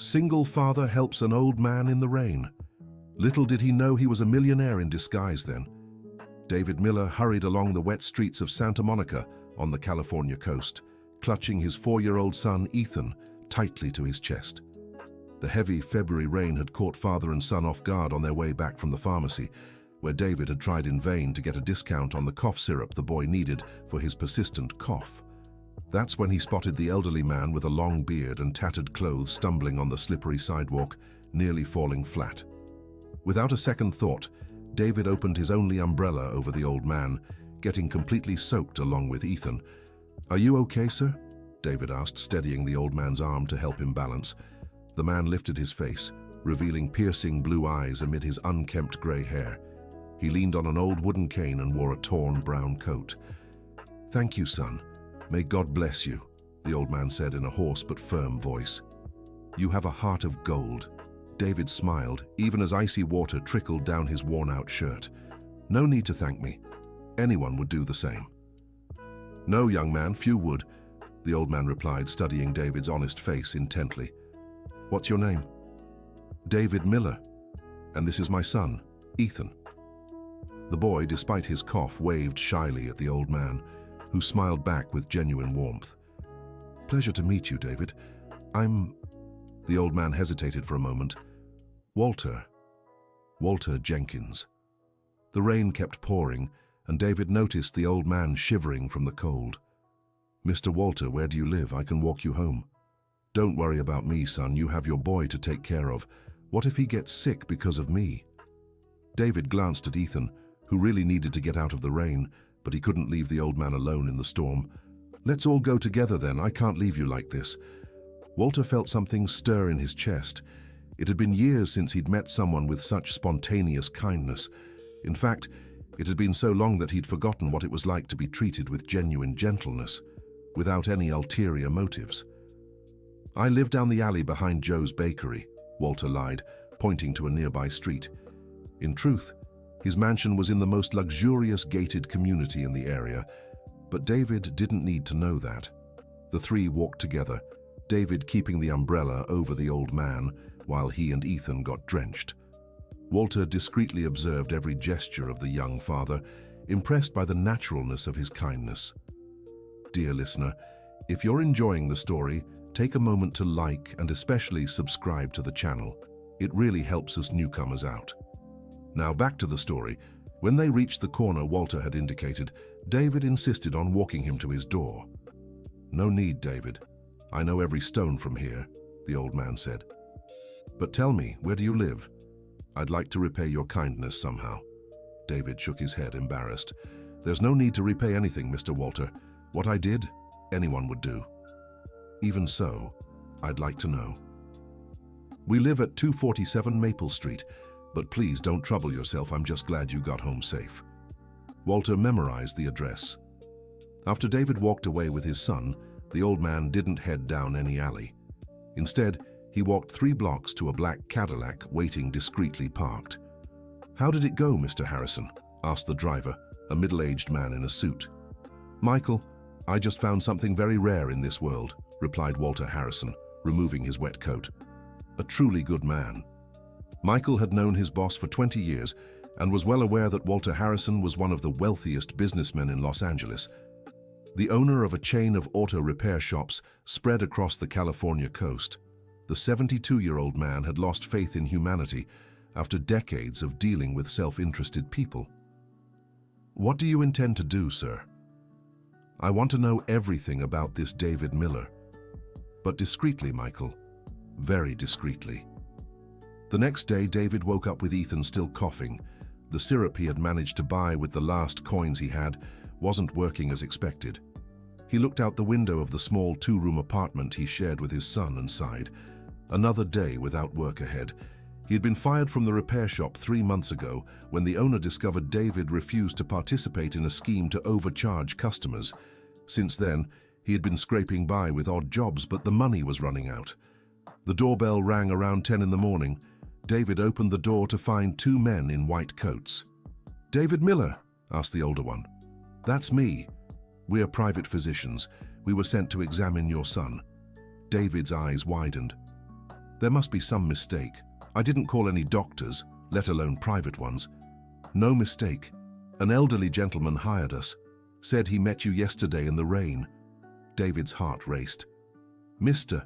Single father helps an old man in the rain. Little did he know he was a millionaire in disguise then. David Miller hurried along the wet streets of Santa Monica on the California coast, clutching his 4-year-old son, Ethan, tightly to his chest. The heavy February rain had caught father and son off guard on their way back from the pharmacy, where David had tried in vain to get a discount on the cough syrup the boy needed for his persistent cough. That's when he spotted the elderly man with a long beard and tattered clothes stumbling on the slippery sidewalk, nearly falling flat. Without a second thought, David opened his only umbrella over the old man, getting completely soaked along with Ethan. "Are you okay, sir?" David asked, steadying the old man's arm to help him balance. The man lifted his face, revealing piercing blue eyes amid his unkempt grey hair. He leaned on an old wooden cane and wore a torn brown coat. "Thank you, son. May God bless you," the old man said in a hoarse but firm voice. "You have a heart of gold." David smiled, even as icy water trickled down his worn-out shirt. "No need to thank me. Anyone would do the same." "No, young man, few would," the old man replied, studying David's honest face intently. "What's your name?" "David Miller. And this is my son, Ethan." The boy, despite his cough, waved shyly at the old man, who smiled back with genuine warmth. "Pleasure to meet you, David. I'm..." The old man hesitated for a moment. "Walter Jenkins." The rain kept pouring, and David noticed the old man shivering from the cold. "Mr. Walter, where do you live? I can walk you home." "Don't worry about me, son. You have your boy to take care of. What if he gets sick because of me?" David glanced at Ethan, who really needed to get out of the rain, but he couldn't leave the old man alone in the storm. "Let's all go together then. I can't leave you like this." Walter felt something stir in his chest. It had been years since he'd met someone with such spontaneous kindness. In fact, it had been so long that he'd forgotten what it was like to be treated with genuine gentleness, without any ulterior motives. "I live down the alley behind Joe's bakery," Walter lied, pointing to a nearby street. In truth, his mansion was in the most luxurious gated community in the area, but David didn't need to know that. The three walked together, David keeping the umbrella over the old man while he and Ethan got drenched. Walter discreetly observed every gesture of the young father, impressed by the naturalness of his kindness. Dear listener, if you're enjoying the story, take a moment to like and especially subscribe to the channel. It really helps us newcomers out. Now back to the story. When they reached the corner Walter had indicated, David insisted on walking him to his door. "No need, David. I know every stone from here," the old man said. "But tell me, where do you live? I'd like to repay your kindness somehow." David shook his head, embarrassed. "There's no need to repay anything, Mr. Walter. What I did, anyone would do." "Even so, I'd like to know." "We live at 247 Maple Street, but please don't trouble yourself. I'm just glad you got home safe." Walter memorized the address. After David walked away with his son, the old man didn't head down any alley. Instead, he walked 3 blocks to a black Cadillac waiting discreetly parked. "How did it go, Mr. Harrison?" asked the driver, a middle-aged man in a suit. "Michael, I just found something very rare in this world," replied Walter Harrison, removing his wet coat. "A truly good man." Michael had known his boss for 20 years and was well aware that Walter Harrison was one of the wealthiest businessmen in Los Angeles. The owner of a chain of auto repair shops spread across the California coast, the 72-year-old man had lost faith in humanity after decades of dealing with self-interested people. "What do you intend to do, sir?" "I want to know everything about this David Miller." "But discreetly, Michael. Very discreetly." The next day, David woke up with Ethan still coughing. The syrup he had managed to buy with the last coins he had wasn't working as expected. He looked out the window of the small 2-room apartment he shared with his son and sighed. Another day without work ahead. He had been fired from the repair shop 3 months ago when the owner discovered David refused to participate in a scheme to overcharge customers. Since then, he had been scraping by with odd jobs, but the money was running out. The doorbell rang around 10 in the morning. David opened the door to find 2 men in white coats. "David Miller?" asked the older one. "That's me. We're private physicians. We were sent to examine your son." David's eyes widened. There must be some mistake. I didn't call any doctors, let alone private ones. No mistake. An elderly gentleman hired us. Said he met you yesterday in the rain. David's heart raced. Mr.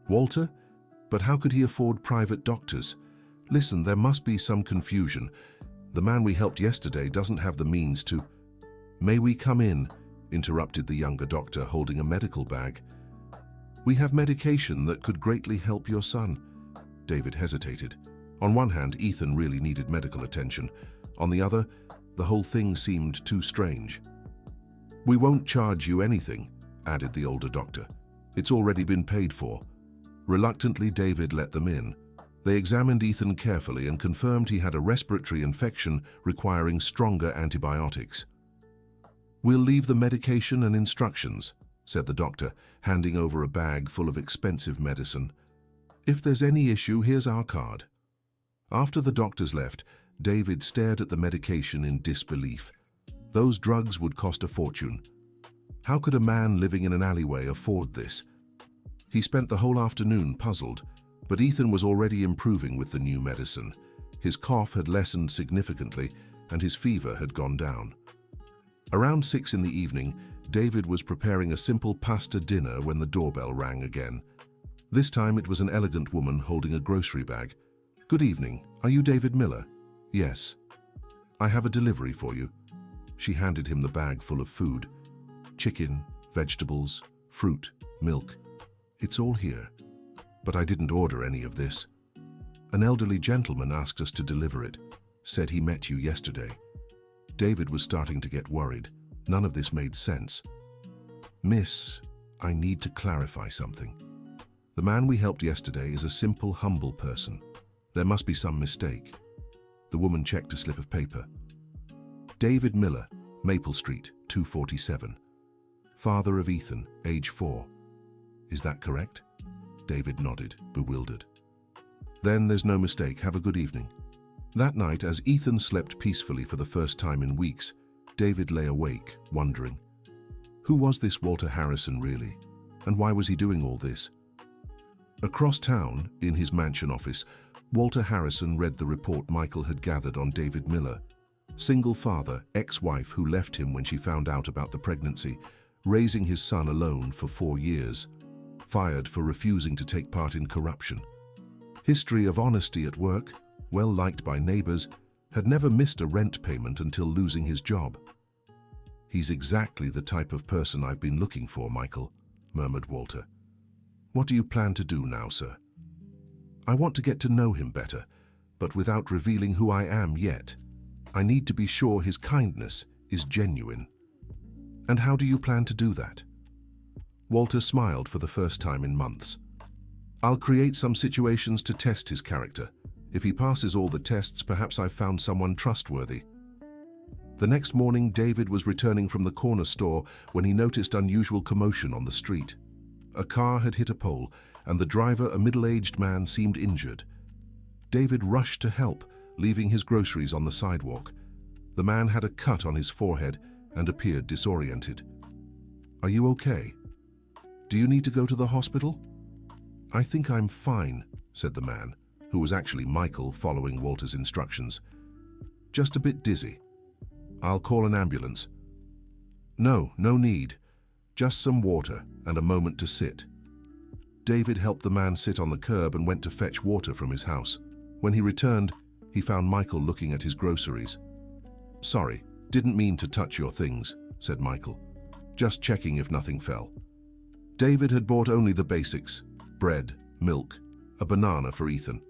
Walter? But how could he afford private doctors? Listen, there must be some confusion. The man we helped yesterday doesn't have the means to... May we come in? Interrupted the younger doctor, holding a medical bag. We have medication that could greatly help your son. David hesitated. On one hand, Ethan really needed medical attention. On the other, the whole thing seemed too strange. We won't charge you anything, added the older doctor. It's already been paid for. Reluctantly, David let them in. They examined Ethan carefully and confirmed he had a respiratory infection requiring stronger antibiotics. We'll leave the medication and instructions, said the doctor, handing over a bag full of expensive medicine. If there's any issue, here's our card. After the doctors left, David stared at the medication in disbelief. Those drugs would cost a fortune. How could a man living in an alleyway afford this? He spent the whole afternoon puzzled, but Ethan was already improving with the new medicine. His cough had lessened significantly, and his fever had gone down. Around 6 in the evening, David was preparing a simple pasta dinner when the doorbell rang again. This time it was an elegant woman holding a grocery bag. Good evening. Are you David Miller? Yes. I have a delivery for you. She handed him the bag full of food. Chicken, vegetables, fruit, milk. It's all here. But I didn't order any of this. An elderly gentleman asked us to deliver it. Said he met you yesterday. David was starting to get worried. None of this made sense. Miss, I need to clarify something. The man we helped yesterday is a simple, humble person. There must be some mistake. The woman checked a slip of paper. David Miller, Maple Street, 247. Father of Ethan, age 4. Is that correct? David nodded, bewildered. Then there's no mistake. Have a good evening. That night, as Ethan slept peacefully for the first time in weeks, David lay awake, wondering. Who was this Walter Harrison really? And why was he doing all this? Across town, in his mansion office, Walter Harrison read the report Michael had gathered on David Miller. Single father, ex-wife who left him when she found out about the pregnancy, raising his son alone for 4 years. Fired for refusing to take part in corruption. History of honesty at work, well liked by neighbors, had never missed a rent payment until losing his job. He's exactly the type of person I've been looking for, Michael, murmured Walter. What do you plan to do now, sir? I want to get to know him better, but without revealing who I am yet. I need to be sure his kindness is genuine. And how do you plan to do that? Walter smiled for the first time in months. I'll create some situations to test his character. If he passes all the tests, perhaps I've found someone trustworthy. The next morning, David was returning from the corner store when he noticed unusual commotion on the street. A car had hit a pole, and the driver, a middle-aged man, seemed injured. David rushed to help, leaving his groceries on the sidewalk. The man had a cut on his forehead and appeared disoriented. Are you okay? Do you need to go to the hospital? I think I'm fine, said the man, who was actually Michael, following Walter's instructions. Just a bit dizzy. I'll call an ambulance. No need. Just some water and a moment to sit. David helped the man sit on the curb and went to fetch water from his house. When he returned, he found Michael looking at his groceries. Sorry, didn't mean to touch your things, said Michael. Just checking if nothing fell. David had bought only the basics: bread, milk, a banana for Ethan.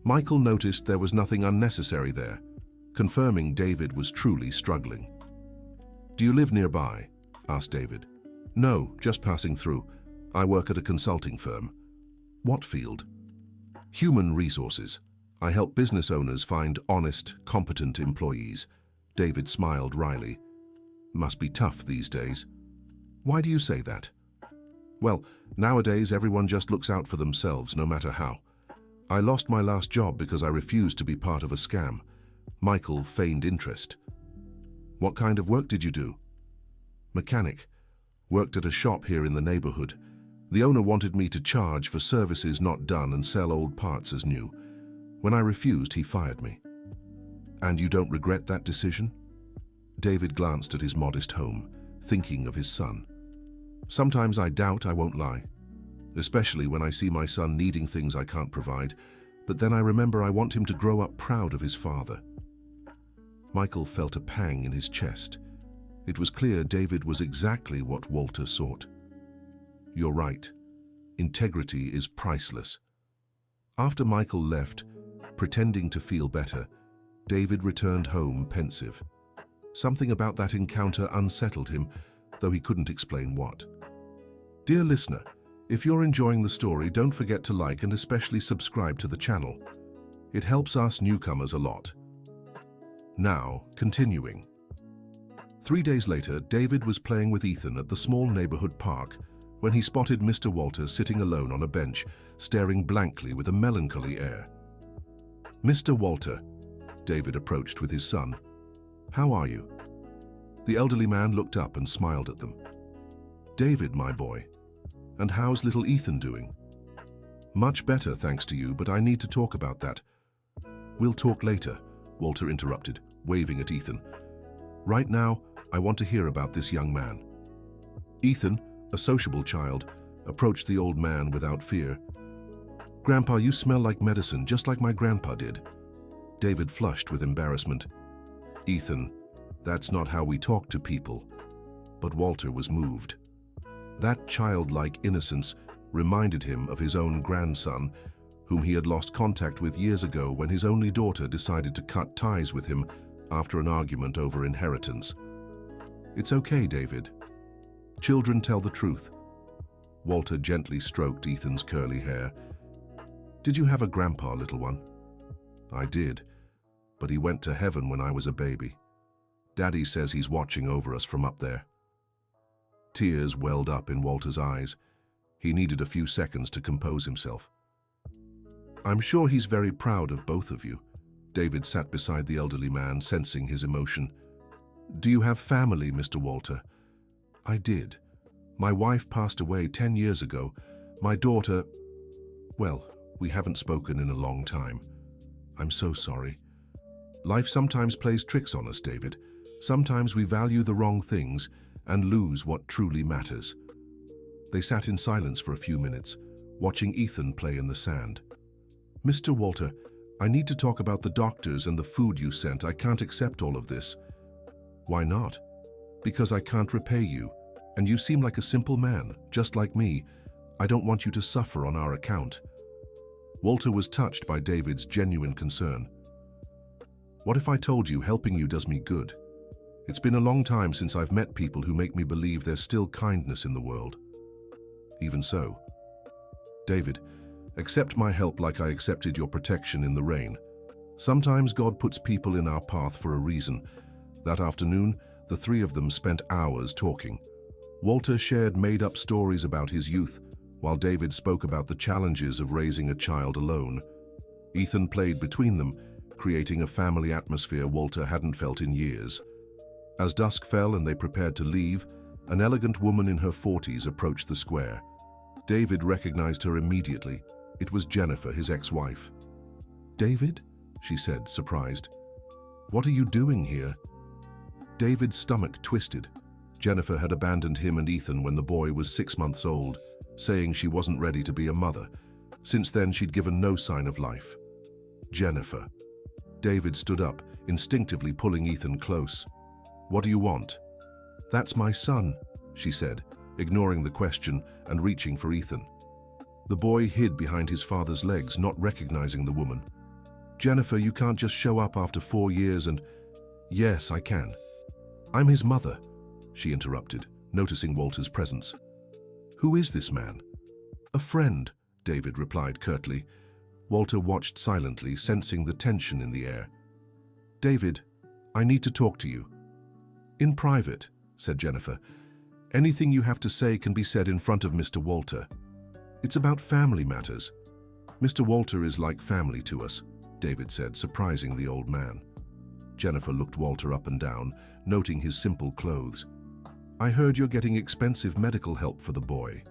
Michael noticed there was nothing unnecessary there, confirming David was truly struggling. Do you live nearby? Asked David. No, just passing through. I work at a consulting firm. What field? Human resources. I help business owners find honest, competent employees. David smiled wryly. Must be tough these days. Why do you say that? Well, nowadays everyone just looks out for themselves, no matter how. I lost my last job because I refused to be part of a scam. Michael feigned interest. What kind of work did you do? Mechanic. Worked at a shop here in the neighborhood. The owner wanted me to charge for services not done and sell old parts as new. When I refused, he fired me. And you don't regret that decision? David glanced at his modest home, thinking of his son. Sometimes I doubt, I won't lie, especially when I see my son needing things I can't provide, but then I remember I want him to grow up proud of his father. Michael felt a pang in his chest. It was clear David was exactly what Walter sought. You're right. Integrity is priceless. After Michael left, pretending to feel better, David returned home pensive. Something about that encounter unsettled him, though he couldn't explain what. Dear listener, if you're enjoying the story, don't forget to like and especially subscribe to the channel. It helps us newcomers a lot. Now, continuing. 3 days later, David was playing with Ethan at the small neighborhood park when he spotted Mr. Walter sitting alone on a bench, staring blankly with a melancholy air. Mr. Walter, David approached with his son. How are you? The elderly man looked up and smiled at them. David, my boy, and how's little Ethan doing? Much better, thanks to you, but I need to talk about that. We'll talk later, Walter interrupted, waving at Ethan. Right now, I want to hear about this young man. Ethan, a sociable child, approached the old man without fear. Grandpa, you smell like medicine, just like my grandpa did. David flushed with embarrassment. Ethan, that's not how we talk to people. But Walter was moved. That childlike innocence reminded him of his own grandson, whom he had lost contact with years ago when his only daughter decided to cut ties with him after an argument over inheritance. It's okay, David. Children tell the truth. Walter gently stroked Ethan's curly hair. Did you have a grandpa, little one? I did, but he went to heaven when I was a baby. Daddy says he's watching over us from up there. Tears welled up in Walter's eyes. He needed a few seconds to compose himself. I'm sure he's very proud of both of you. David sat beside the elderly man, sensing his emotion. Do you have family, Mr. Walter? I did. My wife passed away 10 years ago. My daughter... Well, we haven't spoken in a long time. I'm so sorry. Life sometimes plays tricks on us, David. Sometimes we value the wrong things and lose what truly matters. They sat in silence for a few minutes, watching Ethan play in the sand. Mr. Walter, I need to talk about the doctors and the food you sent. I can't accept all of this. Why not? Because I can't repay you, and you seem like a simple man, just like me. I don't want you to suffer on our account. Walter was touched by David's genuine concern. What if I told you helping you does me good? It's been a long time since I've met people who make me believe there's still kindness in the world. Even so. David, accept my help like I accepted your protection in the rain. Sometimes God puts people in our path for a reason. That afternoon, the three of them spent hours talking. Walter shared made-up stories about his youth, while David spoke about the challenges of raising a child alone. Ethan played between them, creating a family atmosphere Walter hadn't felt in years. As dusk fell and they prepared to leave, an elegant woman in her 40s approached the square. David recognized her immediately. It was Jennifer, his ex-wife. David? She said, surprised. What are you doing here? David's stomach twisted. Jennifer had abandoned him and Ethan when the boy was 6 months old, saying she wasn't ready to be a mother. Since then, she'd given no sign of life. Jennifer. David stood up, instinctively pulling Ethan close. What do you want? That's my son, she said, ignoring the question and reaching for Ethan. The boy hid behind his father's legs, not recognizing the woman. Jennifer, you can't just show up after 4 years and... Yes, I can. I'm his mother, she interrupted, noticing Walter's presence. Who is this man? A friend, David replied curtly. Walter watched silently, sensing the tension in the air. David, I need to talk to you. In private, said Jennifer. Anything you have to say can be said in front of Mr. Walter. It's about family matters. Mr. Walter is like family to us, David said, surprising the old man. Jennifer looked Walter up and down, noting his simple clothes. I heard you're getting expensive medical help for the boy.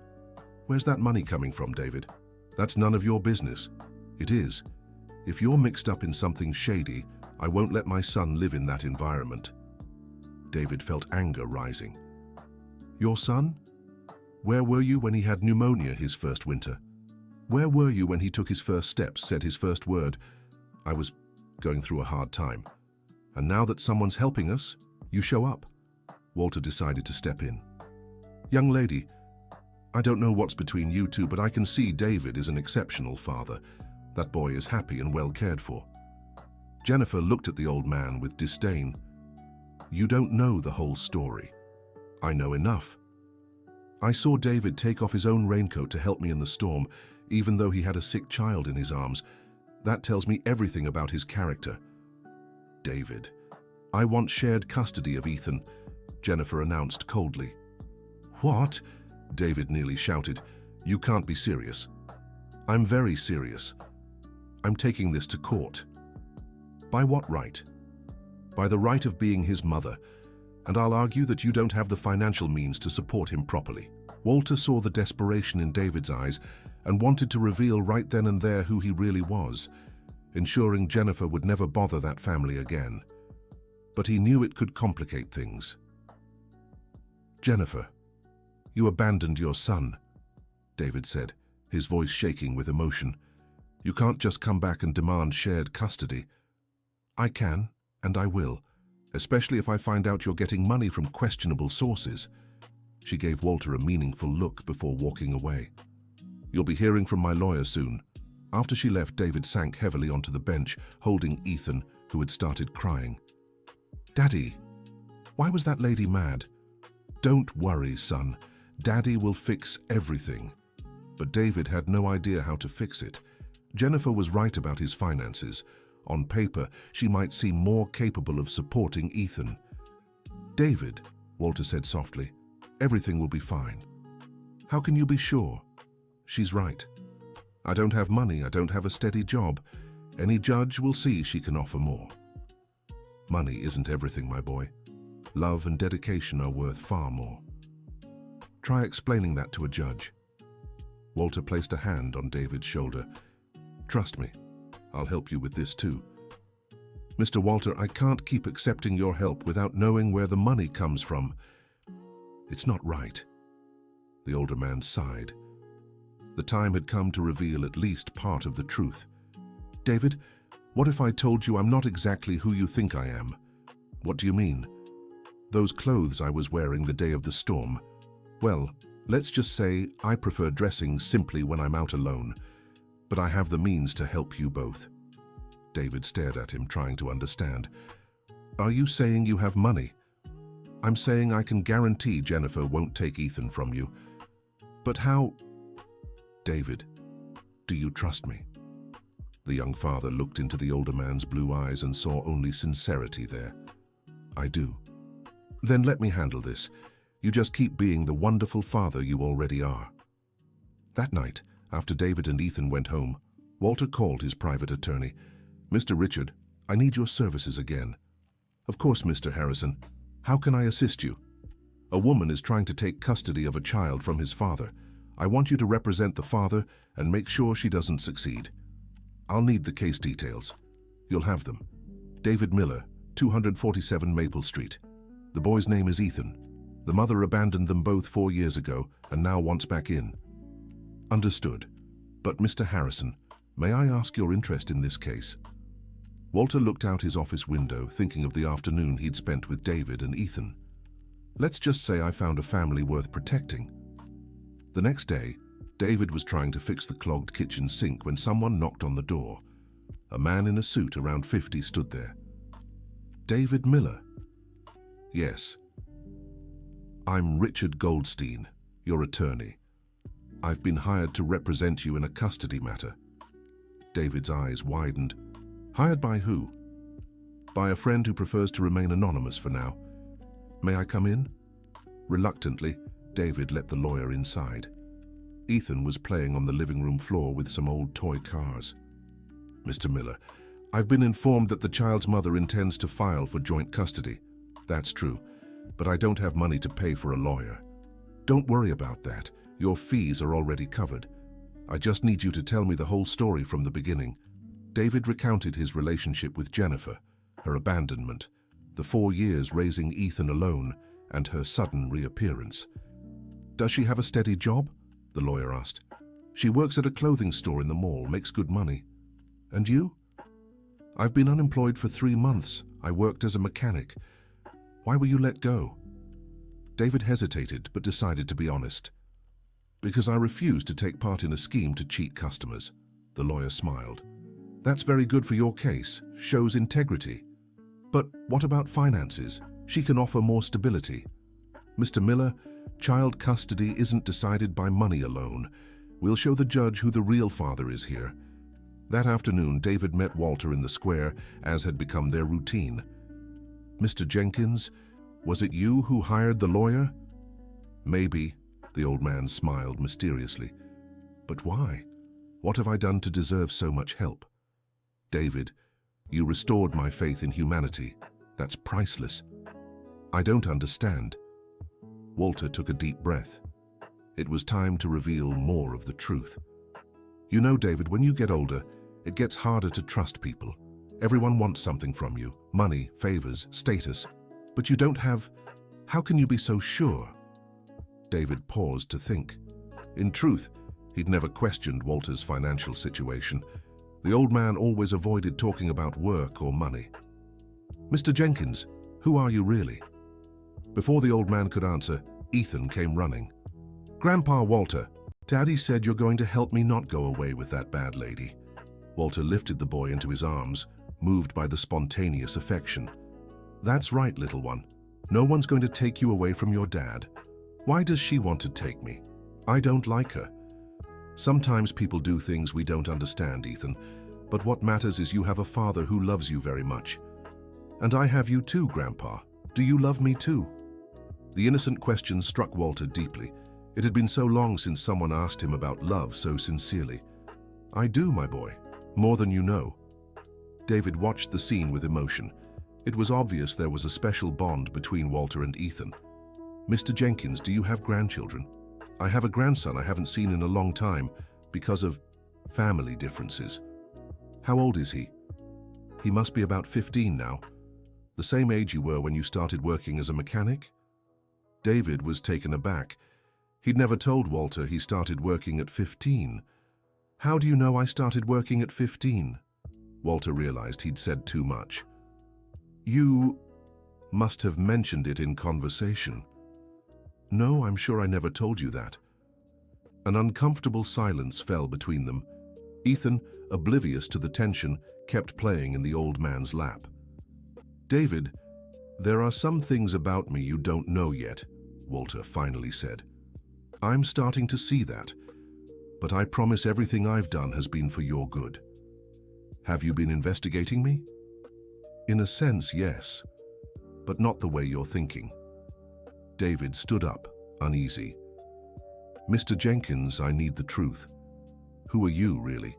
Where's that money coming from, David? That's none of your business. It is. If you're mixed up in something shady, I won't let my son live in that environment. David felt anger rising. Your son? Where were you when he had pneumonia his first winter? Where were you when he took his first steps, said his first word? I was going through a hard time. And now that someone's helping us, you show up. Walter decided to step in. Young lady, I don't know what's between you two, but I can see David is an exceptional father. That boy is happy and well cared for. Jennifer looked at the old man with disdain. You don't know the whole story. I know enough. I saw David take off his own raincoat to help me in the storm, even though he had a sick child in his arms. That tells me everything about his character. David, I want shared custody of Ethan, Jennifer announced coldly. What? David nearly shouted. You can't be serious. I'm very serious. I'm taking this to court. By what right? By the right of being his mother, and I'll argue that you don't have the financial means to support him properly. Walter saw the desperation in David's eyes and wanted to reveal right then and there who he really was, ensuring Jennifer would never bother that family again. But he knew it could complicate things. Jennifer, you abandoned your son, David said, his voice shaking with emotion. You can't just come back and demand shared custody. I can, and I will, especially if I find out you're getting money from questionable sources. She gave Walter a meaningful look before walking away. You'll be hearing from my lawyer soon. After she left, David sank heavily onto the bench, holding Ethan, who had started crying. Daddy, why was that lady mad? Don't worry, son. Daddy will fix everything. But David had no idea how to fix it. Jennifer was right about his finances. On paper, she might seem more capable of supporting Ethan. David, Walter said softly, everything will be fine. How can you be sure? She's right. I don't have money, I don't have a steady job. Any judge will see she can offer more. Money isn't everything, my boy. Love and dedication are worth far more. Try explaining that to a judge. Walter placed a hand on David's shoulder. Trust me, I'll help you with this too. Mr. Walter, I can't keep accepting your help without knowing where the money comes from. It's not right. The older man sighed. The time had come to reveal at least part of the truth. David, what if I told you I'm not exactly who you think I am? What do you mean? Those clothes I was wearing the day of the storm. Well, let's just say I prefer dressing simply when I'm out alone, but I have the means to help you both. David stared at him, trying to understand. Are you saying you have money? I'm saying I can guarantee Jennifer won't take Ethan from you. But how? David, do you trust me? The young father looked into the older man's blue eyes and saw only sincerity there. I do. Then let me handle this. You just keep being the wonderful father you already are. That night, after David and Ethan went home, Walter called his private attorney. Mr. Richard, I need your services again. Of course, Mr. Harrison. How can I assist you? A woman is trying to take custody of a child from his father. I want you to represent the father and make sure she doesn't succeed. I'll need the case details. You'll have them. David Miller, 247 Maple Street. The boy's name is Ethan. The mother abandoned them both 4 years ago and now wants back in. Understood. But Mr. Harrison, may I ask your interest in this case? Walter looked out his office window, thinking of the afternoon he'd spent with David and Ethan. Let's just say I found a family worth protecting. The next day, David was trying to fix the clogged kitchen sink when someone knocked on the door. A man in a suit around 50 stood there. David Miller? Yes. I'm Richard Goldstein, your attorney. I've been hired to represent you in a custody matter. David's eyes widened. Hired by who? By a friend who prefers to remain anonymous for now. May I come in? Reluctantly, David let the lawyer inside. Ethan was playing on the living room floor with some old toy cars. Mr. Miller, I've been informed that the child's mother intends to file for joint custody. That's true, but I don't have money to pay for a lawyer. Don't worry about that. Your fees are already covered. I just need you to tell me the whole story from the beginning." David recounted his relationship with Jennifer, her abandonment, the 4 years raising Ethan alone, and her sudden reappearance. "Does she have a steady job?" the lawyer asked. "She works at a clothing store in the mall, makes good money. And you?" "I've been unemployed for 3 months. I worked as a mechanic. Why were you let go?" David hesitated but decided to be honest. "Because I refused to take part in a scheme to cheat customers," the lawyer smiled. "That's very good for your case, shows integrity. But what about finances? She can offer more stability." "Mr. Miller, child custody isn't decided by money alone. We'll show the judge who the real father is here." That afternoon, David met Walter in the square, as had become their routine. "Mr. Jenkins, was it you who hired the lawyer?" "Maybe," the old man smiled mysteriously. "But why? What have I done to deserve so much help?" "David, you restored my faith in humanity. That's priceless." "I don't understand." Walter took a deep breath. It was time to reveal more of the truth. "You know, David, when you get older, it gets harder to trust people. Everyone wants something from you, money, favors, status. But you don't have... How can you be so sure?" David paused to think. In truth, he'd never questioned Walter's financial situation. The old man always avoided talking about work or money. "Mr. Jenkins, who are you really?" Before the old man could answer, Ethan came running. "Grandpa Walter, Daddy said you're going to help me not go away with that bad lady." Walter lifted the boy into his arms, moved by the spontaneous affection. "That's right, little one. No one's going to take you away from your dad. Why does she want to take me? I don't like her." "Sometimes people do things we don't understand, Ethan, but what matters is you have a father who loves you very much. And I have you too, Grandpa. Do you love me too?" The innocent question struck Walter deeply. It had been so long since someone asked him about love so sincerely. "I do, my boy. More than you know." David watched the scene with emotion. It was obvious there was a special bond between Walter and Ethan. "Mr. Jenkins, do you have grandchildren?" "I have a grandson I haven't seen in a long time because of family differences." "How old is he?" "He must be about 15 now. The same age you were when you started working as a mechanic?" David was taken aback. He'd never told Walter he started working at 15. "How do you know I started working at 15? Walter realized he'd said too much. "You must have mentioned it in conversation." "No, I'm sure I never told you that." An uncomfortable silence fell between them. Ethan, oblivious to the tension, kept playing in the old man's lap. "David, there are some things about me you don't know yet," Walter finally said. "I'm starting to see that, but I promise everything I've done has been for your good." "Have you been investigating me?" "In a sense, yes, but not the way you're thinking." David stood up, uneasy. "Mr. Jenkins, I need the truth. Who are you, really?"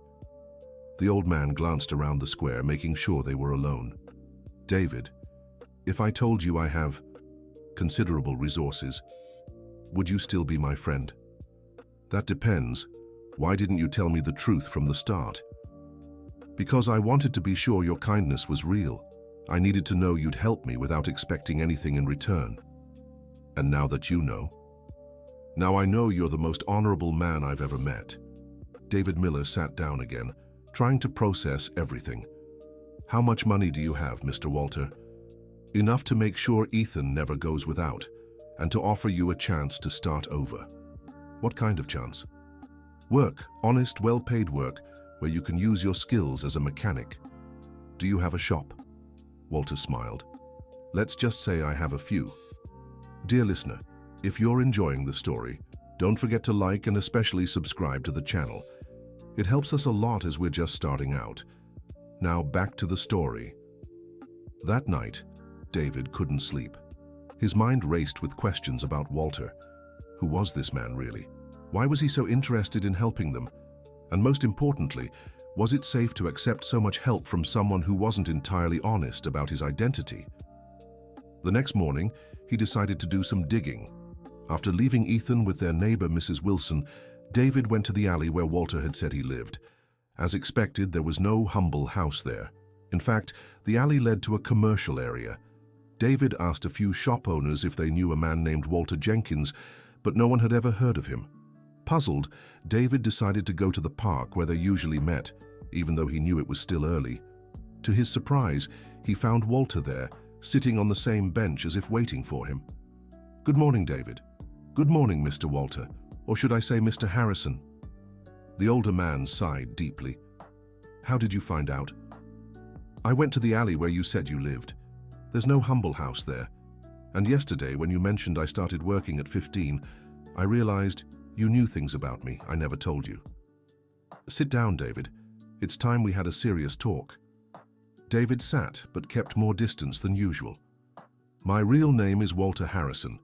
The old man glanced around the square, making sure they were alone. "David, if I told you I have considerable resources, would you still be my friend?" "That depends. Why didn't you tell me the truth from the start?" "Because I wanted to be sure your kindness was real. I needed to know you'd help me without expecting anything in return. And now that you know, now I know you're the most honorable man I've ever met." David Miller sat down again, trying to process everything. "How much money do you have, Mr. Walter?" "Enough to make sure Ethan never goes without, and to offer you a chance to start over." "What kind of chance?" "Work, honest, well-paid work, where you can use your skills as a mechanic." "Do you have a shop?" Walter smiled. "Let's just say I have a few." Dear listener, if you're enjoying the story, don't forget to like and especially subscribe to the channel. It helps us a lot as we're just starting out. Now back to the story. That night, David couldn't sleep. His mind raced with questions about Walter. Who was this man really? Why was he so interested in helping them? And most importantly, was it safe to accept so much help from someone who wasn't entirely honest about his identity? The next morning, he decided to do some digging. After leaving Ethan with their neighbor, Mrs. Wilson, David went to the alley where Walter had said he lived. As expected, there was no humble house there. In fact, the alley led to a commercial area. David asked a few shop owners if they knew a man named Walter Jenkins, but no one had ever heard of him. Puzzled, David decided to go to the park where they usually met, even though he knew it was still early. To his surprise, he found Walter there, sitting on the same bench as if waiting for him. "Good morning, David." "Good morning, Mr. Walter, or should I say Mr. Harrison?" The older man sighed deeply. "How did you find out?" "I went to the alley where you said you lived. There's no humble house there. And yesterday, when you mentioned I started working at 15, I realized you knew things about me I never told you." "Sit down, David. It's time we had a serious talk." David sat, but kept more distance than usual. "My real name is Walter Harrison.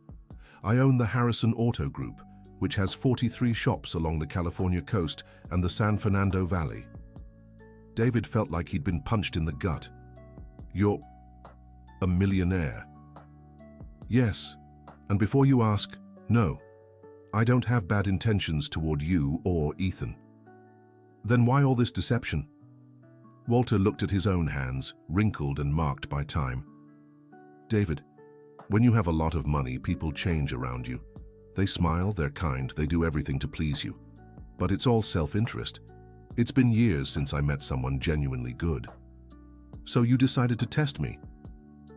I own the Harrison Auto Group, which has 43 shops along the California coast and the San Fernando Valley." David felt like he'd been punched in the gut. "You're a millionaire?" "Yes, and before you ask, no. I don't have bad intentions toward you or Ethan." "Then why all this deception?" Walter looked at his own hands, wrinkled and marked by time. "David, when you have a lot of money, people change around you. They smile, they're kind, they do everything to please you. But it's all self-interest. It's been years since I met someone genuinely good." "So you decided to test me?"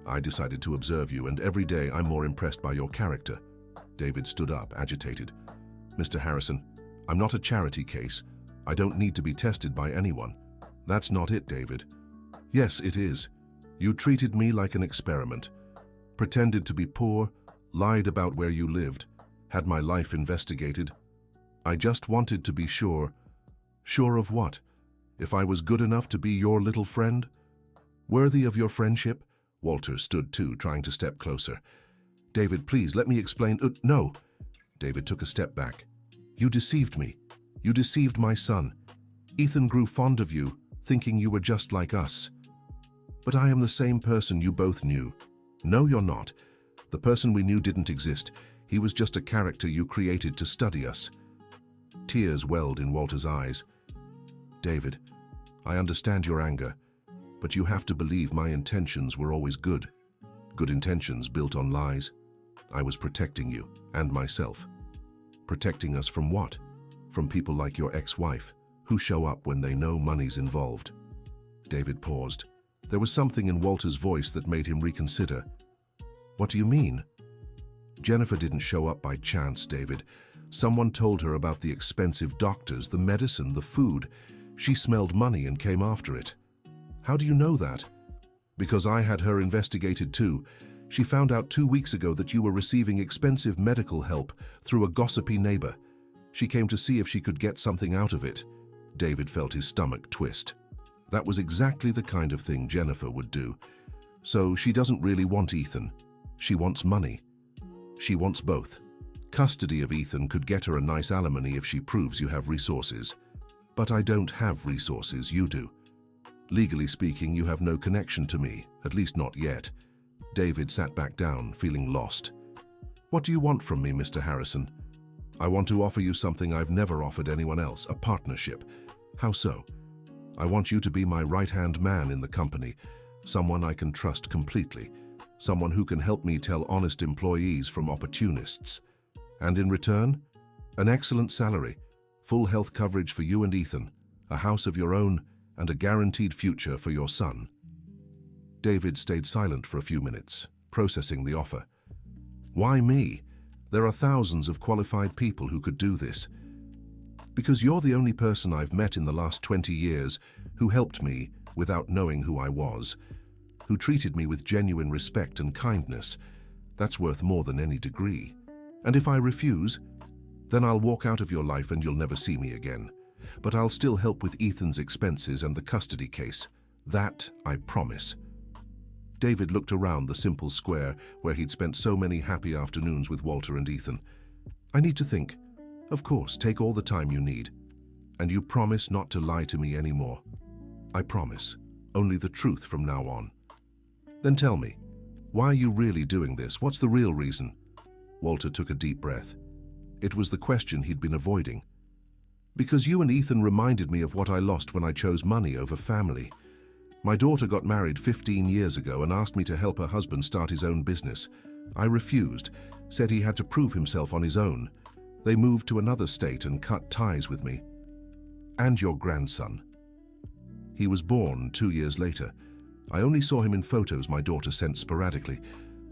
"I decided to observe you, and every day I'm more impressed by your character." David stood up, agitated. "Mr. Harrison, I'm not a charity case. I don't need to be tested by anyone." "That's not it, David." "Yes, it is. You treated me like an experiment. Pretended to be poor, lied about where you lived, had my life investigated. I just wanted to be sure." "Sure of what? If I was good enough to be your little friend? Worthy of your friendship?" Walter stood too, trying to step closer. "David, please, let me explain." No." David took a step back. "You deceived me. You deceived my son. Ethan grew fond of you, thinking you were just like us. But I am the same person you both knew." "No, you're not. The person we knew didn't exist. He was just a character you created to study us." Tears welled in Walter's eyes. "David, I understand your anger, but you have to believe my intentions were always good. Good intentions built on lies. I was protecting you, and myself. Protecting us from what? From people like your ex-wife, who show up when they know money's involved." David paused. There was something in Walter's voice that made him reconsider. "What do you mean?" "Jennifer didn't show up by chance, David. Someone told her about the expensive doctors, the medicine, the food. She smelled money and came after it." "How do you know that?" "Because I had her investigated too. She found out 2 weeks ago that you were receiving expensive medical help through a gossipy neighbor. She came to see if she could get something out of it." David felt his stomach twist. That was exactly the kind of thing Jennifer would do. So she doesn't really want Ethan. She wants money. She wants both. Custody of Ethan could get her a nice alimony if she proves you have resources. But I don't have resources, you do. Legally speaking, you have no connection to me, at least not yet. David sat back down, feeling lost. "What do you want from me, Mr. Harrison?" "I want to offer you something I've never offered anyone else, a partnership." "How so?" "I want you to be my right-hand man in the company, someone I can trust completely, someone who can help me tell honest employees from opportunists. And in return, an excellent salary, full health coverage for you and Ethan, a house of your own, and a guaranteed future for your son." David stayed silent for a few minutes, processing the offer. "Why me? There are thousands of qualified people who could do this." "Because you're the only person I've met in the last 20 years who helped me without knowing who I was, who treated me with genuine respect and kindness. That's worth more than any degree. And if I refuse, then I'll walk out of your life and you'll never see me again. But I'll still help with Ethan's expenses and the custody case. That I promise." David looked around the simple square where he'd spent so many happy afternoons with Walter and Ethan. "I need to think." "Of course, take all the time you need. And you promise not to lie to me anymore?" "I promise. Only the truth from now on." "Then tell me, why are you really doing this? What's the real reason?" Walter took a deep breath. It was the question he'd been avoiding. Because you and Ethan reminded me of what I lost when I chose money over family. My daughter got married 15 years ago and asked me to help her husband start his own business. I refused, said he had to prove himself on his own. They moved to another state and cut ties with me. And your grandson. He was born 2 years later. I only saw him in photos my daughter sent sporadically,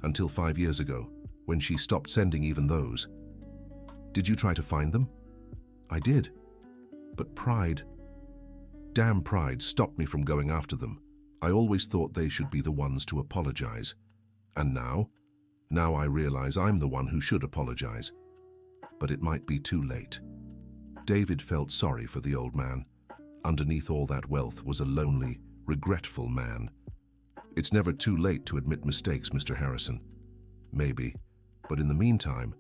until 5 years ago, when she stopped sending even those. Did you try to find them? I did. But pride, damn pride, stopped me from going after them. I always thought they should be the ones to apologize. And now I realize I'm the one who should apologize. But it might be too late. David felt sorry for the old man. Underneath all that wealth was a lonely, regretful man. It's never too late to admit mistakes, Mr. Harrison. Maybe. But in the meantime,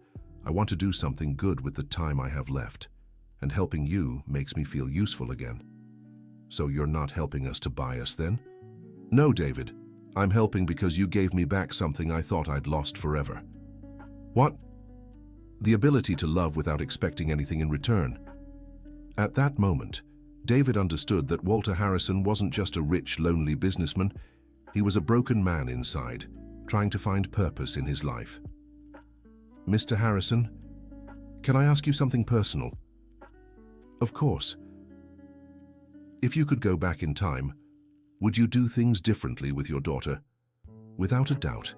I want to do something good with the time I have left. And helping you makes me feel useful again. So you're not helping us to buy us then? No, David. I'm helping because you gave me back something I thought I'd lost forever. What? The ability to love without expecting anything in return. At that moment, David understood that Walter Harrison wasn't just a rich, lonely businessman. He was a broken man inside, trying to find purpose in his life. Mr. Harrison, can I ask you something personal? Of course. If you could go back in time, would you do things differently with your daughter? Without a doubt,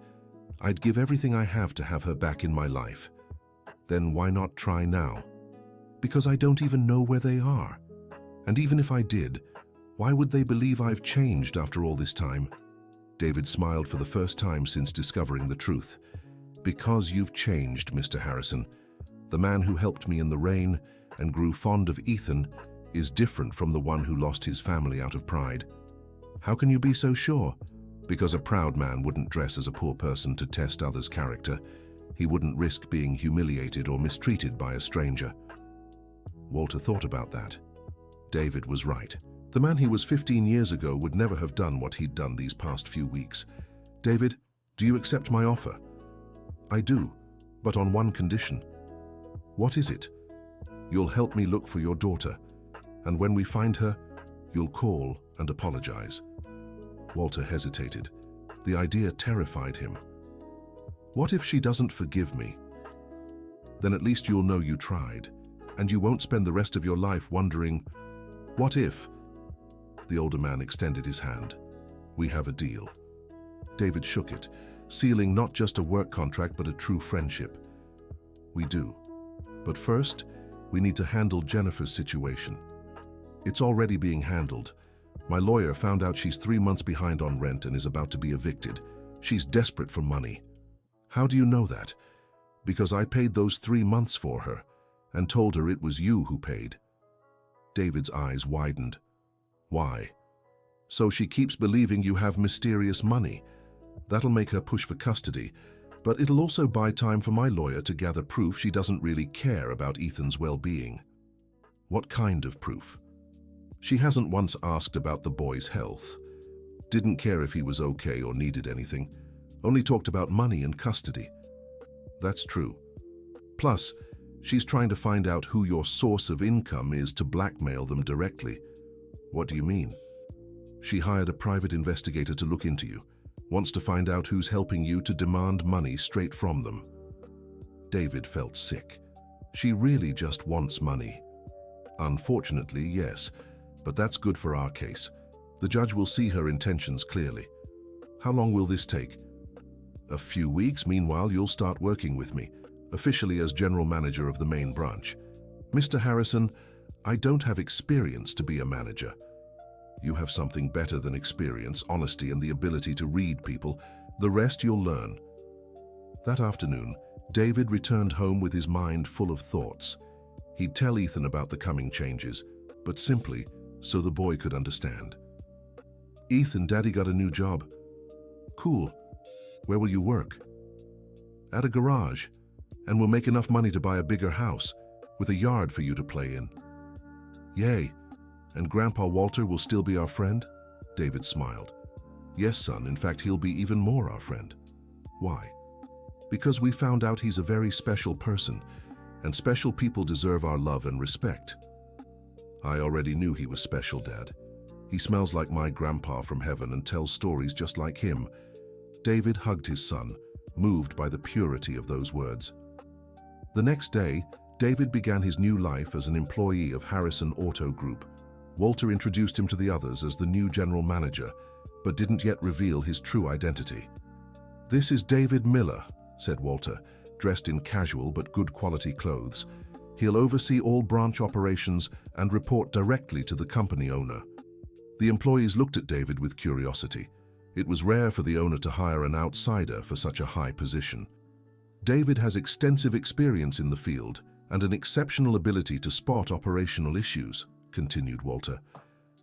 I'd give everything I have to have her back in my life. Then why not try now? Because I don't even know where they are. And even if I did, why would they believe I've changed after all this time? David smiled for the first time since discovering the truth. Because you've changed, Mr. Harrison. The man who helped me in the rain and grew fond of Ethan is different from the one who lost his family out of pride. How can you be so sure? Because a proud man wouldn't dress as a poor person to test others' character. He wouldn't risk being humiliated or mistreated by a stranger. Walter thought about that. David was right. The man he was 15 years ago would never have done what he'd done these past few weeks. David, do you accept my offer? I do, but on one condition. What is it? You'll help me look for your daughter, and when we find her, you'll call and apologize. Walter hesitated. The idea terrified him. What if she doesn't forgive me? Then at least you'll know you tried, and you won't spend the rest of your life wondering, what if? The older man extended his hand. We have a deal. David shook it, sealing not just a work contract but a true friendship. We do. But first, we need to handle Jennifer's situation. It's already being handled. My lawyer found out she's 3 months behind on rent and is about to be evicted. She's desperate for money. How do you know that? Because I paid those 3 months for her and told her it was you who paid. David's eyes widened. Why? So she keeps believing you have mysterious money. That'll make her push for custody, but it'll also buy time for my lawyer to gather proof she doesn't really care about Ethan's well-being. What kind of proof? She hasn't once asked about the boy's health. Didn't care if he was okay or needed anything. Only talked about money and custody. That's true. Plus, she's trying to find out who your source of income is to blackmail them directly. What do you mean? She hired a private investigator to look into you. Wants to find out who's helping you to demand money straight from them. David felt sick. She really just wants money. Unfortunately, yes, but that's good for our case. The judge will see her intentions clearly. How long will this take? A few weeks. Meanwhile, you'll start working with me, officially as general manager of the main branch. Mr. Harrison, I don't have experience to be a manager. You have something better than experience, honesty, and the ability to read people. The rest you'll learn. That afternoon, David returned home with his mind full of thoughts. He'd tell Ethan about the coming changes, but simply so the boy could understand. Ethan, Daddy got a new job. Cool. Where will you work? At a garage, and we'll make enough money to buy a bigger house with a yard for you to play in. Yay. And Grandpa Walter will still be our friend? David smiled. Yes, son. In fact, he'll be even more our friend. Why? Because we found out he's a very special person, and special people deserve our love and respect. I already knew he was special, Dad. He smells like my grandpa from heaven and tells stories just like him. David hugged his son, moved by the purity of those words. The next day, David began his new life as an employee of Harrison Auto Group. Walter introduced him to the others as the new general manager, but didn't yet reveal his true identity. "This is David Miller," said Walter, dressed in casual but good quality clothes. "He'll oversee all branch operations and report directly to the company owner." The employees looked at David with curiosity. It was rare for the owner to hire an outsider for such a high position. "David has extensive experience in the field and an exceptional ability to spot operational issues," continued Walter.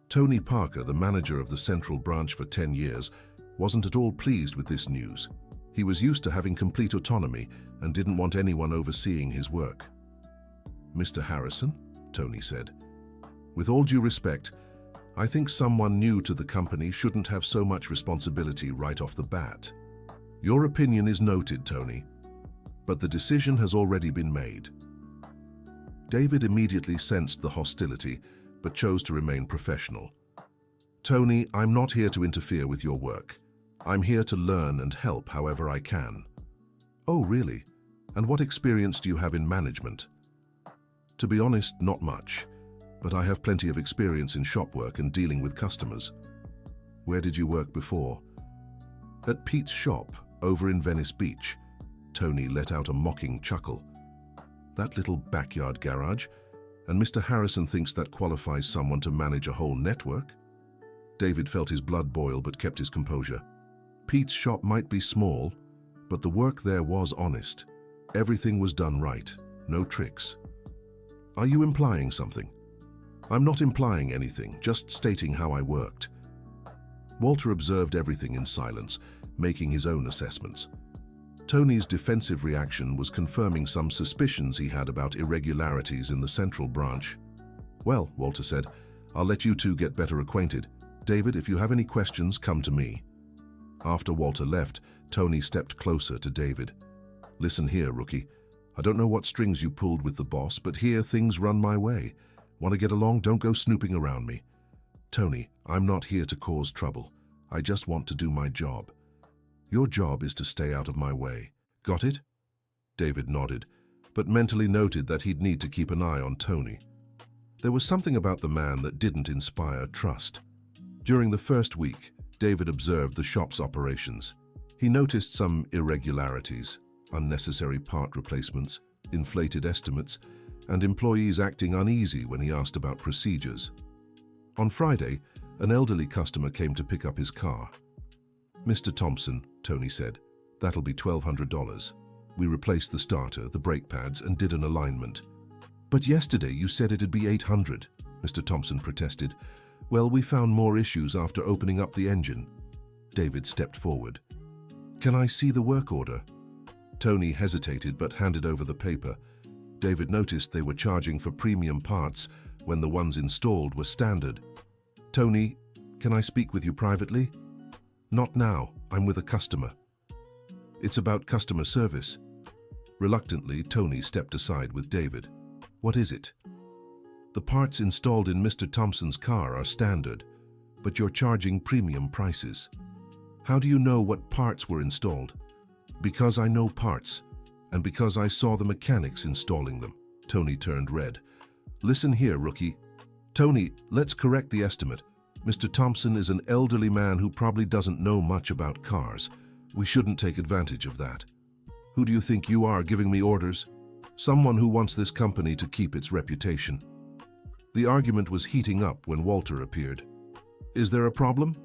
Tony Parker, the manager of the Central Branch for 10 years, wasn't at all pleased with this news. He was used to having complete autonomy and didn't want anyone overseeing his work. "Mr. Harrison," Tony said, "with all due respect, I think someone new to the company shouldn't have so much responsibility right off the bat. Your opinion is noted, Tony, but the decision has already been made." David immediately sensed the hostility, but chose to remain professional. "Tony, I'm not here to interfere with your work. I'm here to learn and help however I can." "Oh, really? And what experience do you have in management?" "To be honest, not much, but I have plenty of experience in shop work and dealing with customers." "Where did you work before?" "At Pete's shop, over in Venice Beach." Tony let out a mocking chuckle. "That little backyard garage? And Mr. Harrison thinks that qualifies someone to manage a whole network?" David felt his blood boil but kept his composure. "Pete's shop might be small, but the work there was honest. Everything was done right, no tricks." "Are you implying something?" "I'm not implying anything, just stating how I worked." Walter observed everything in silence, making his own assessments. Tony's defensive reaction was confirming some suspicions he had about irregularities in the Central Branch. "Well," Walter said, "I'll let you two get better acquainted. David, if you have any questions, come to me." After Walter left, Tony stepped closer to David. "Listen here, rookie. I don't know what strings you pulled with the boss, but here things run my way. Want to get along? Don't go snooping around me." "Tony, I'm not here to cause trouble. I just want to do my job. Your job is to stay out of my way. Got it?" David nodded, but mentally noted that he'd need to keep an eye on Tony. There was something about the man that didn't inspire trust. During the first week, David observed the shop's operations. He noticed some irregularities, unnecessary part replacements, inflated estimates, and employees acting uneasy when he asked about procedures. On Friday, an elderly customer came to pick up his car. "Mr. Thompson," Tony said, "that'll be $1,200. We replaced the starter, the brake pads, and did an alignment." "But yesterday you said it'd be $800, Mr. Thompson protested. "Well, we found more issues after opening up the engine." David stepped forward. "Can I see the work order?" Tony hesitated but handed over the paper. David noticed they were charging for premium parts when the ones installed were standard. "Tony, can I speak with you privately?" "Not now. I'm with a customer." "It's about customer service." Reluctantly, Tony stepped aside with David. "What is it?" "The parts installed in Mr. Thompson's car are standard, but you're charging premium prices." "How do you know what parts were installed?" "Because I know parts, and because I saw the mechanics installing them." Tony turned red. "Listen here, rookie. Tony, let's correct the estimate. Mr. Thompson is an elderly man who probably doesn't know much about cars. We shouldn't take advantage of that. Who do you think you are giving me orders? Someone who wants this company to keep its reputation." The argument was heating up when Walter appeared. "Is there a problem?"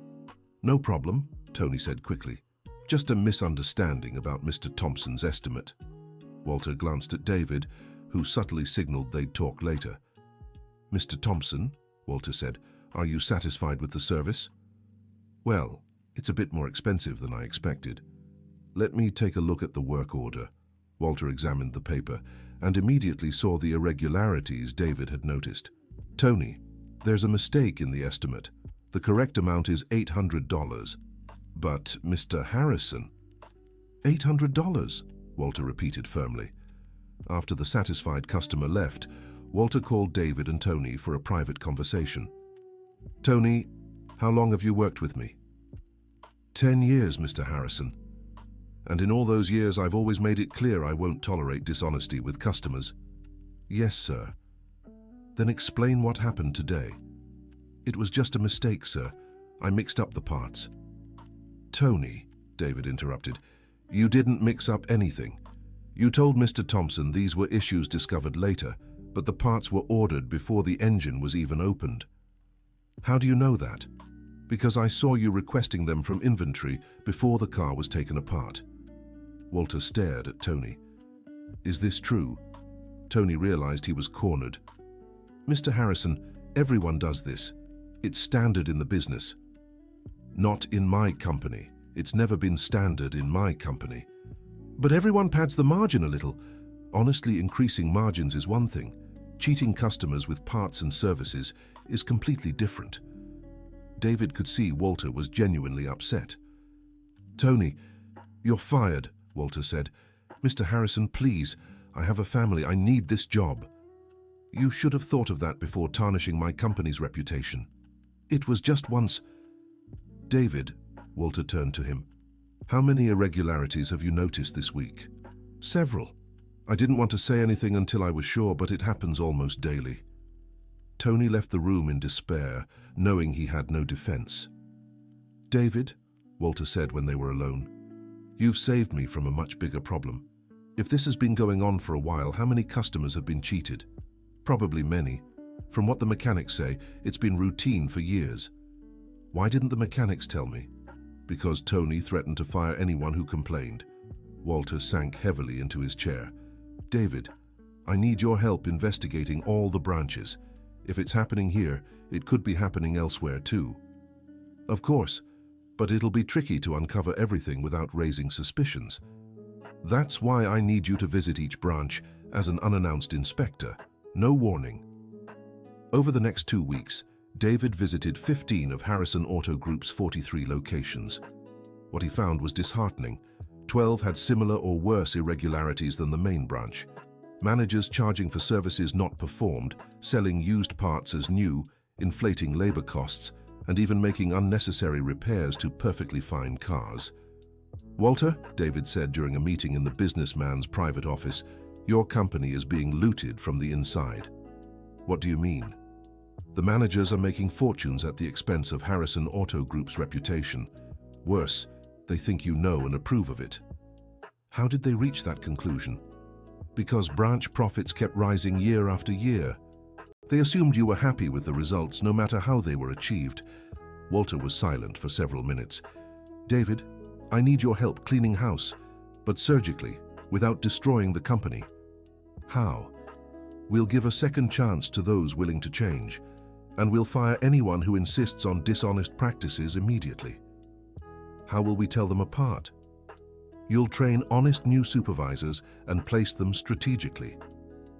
"No problem," Tony said quickly. "Just a misunderstanding about Mr. Thompson's estimate." Walter glanced at David, who subtly signaled they'd talk later. "Mr. Thompson," Walter said, "are you satisfied with the service?" "Well, it's a bit more expensive than I expected." "Let me take a look at the work order." Walter examined the paper and immediately saw the irregularities David had noticed. "Tony, there's a mistake in the estimate. The correct amount is $800. "But, Mr. Harrison..." $800? Walter repeated firmly. After the satisfied customer left, Walter called David and Tony for a private conversation. "Tony, how long have you worked with me?" 10 years, Mr. Harrison. And in all those years I've always made it clear I won't tolerate dishonesty with customers. Yes, sir. Then explain what happened today. It was just a mistake, sir. I mixed up the parts. Tony, David interrupted, you didn't mix up anything. You told Mr. Thompson these were issues discovered later, but the parts were ordered before the engine was even opened. How do you know that? Because I saw you requesting them from inventory before the car was taken apart. Walter stared at Tony. Is this true? Tony realized he was cornered. Mr. Harrison, everyone does this. It's standard in the business. Not in my company. It's never been standard in my company. But everyone pads the margin a little. Honestly, increasing margins is one thing. Cheating customers with parts and services is completely different. David could see Walter was genuinely upset. Tony, you're fired, Walter said. Mr. Harrison, please, I have a family. I need this job. You should have thought of that before tarnishing my company's reputation. It was just once. David, Walter turned to him. How many irregularities have you noticed this week? Several. I didn't want to say anything until I was sure, but it happens almost daily. Tony left the room in despair, knowing he had no defense. David, Walter said when they were alone, you've saved me from a much bigger problem. If this has been going on for a while, how many customers have been cheated? Probably many. From what the mechanics say, it's been routine for years. Why didn't the mechanics tell me? Because Tony threatened to fire anyone who complained. Walter sank heavily into his chair. David, I need your help investigating all the branches. If it's happening here, it could be happening elsewhere too. Of course, but it'll be tricky to uncover everything without raising suspicions. That's why I need you to visit each branch as an unannounced inspector. No warning. Over the next 2 weeks, David visited 15 of Harrison Auto Group's 43 locations. What he found was disheartening. 12 had similar or worse irregularities than the main branch. Managers charging for services not performed, selling used parts as new, inflating labor costs, and even making unnecessary repairs to perfectly fine cars. Walter, David said during a meeting in the businessman's private office, your company is being looted from the inside. What do you mean? The managers are making fortunes at the expense of Harrison Auto Group's reputation. Worse, they think you know and approve of it. How did they reach that conclusion? Because branch profits kept rising year after year. They assumed you were happy with the results no matter how they were achieved. Walter was silent for several minutes. David, I need your help cleaning house, but surgically, without destroying the company. How? We'll give a second chance to those willing to change, and we'll fire anyone who insists on dishonest practices immediately. How will we tell them apart? You'll train honest new supervisors and place them strategically.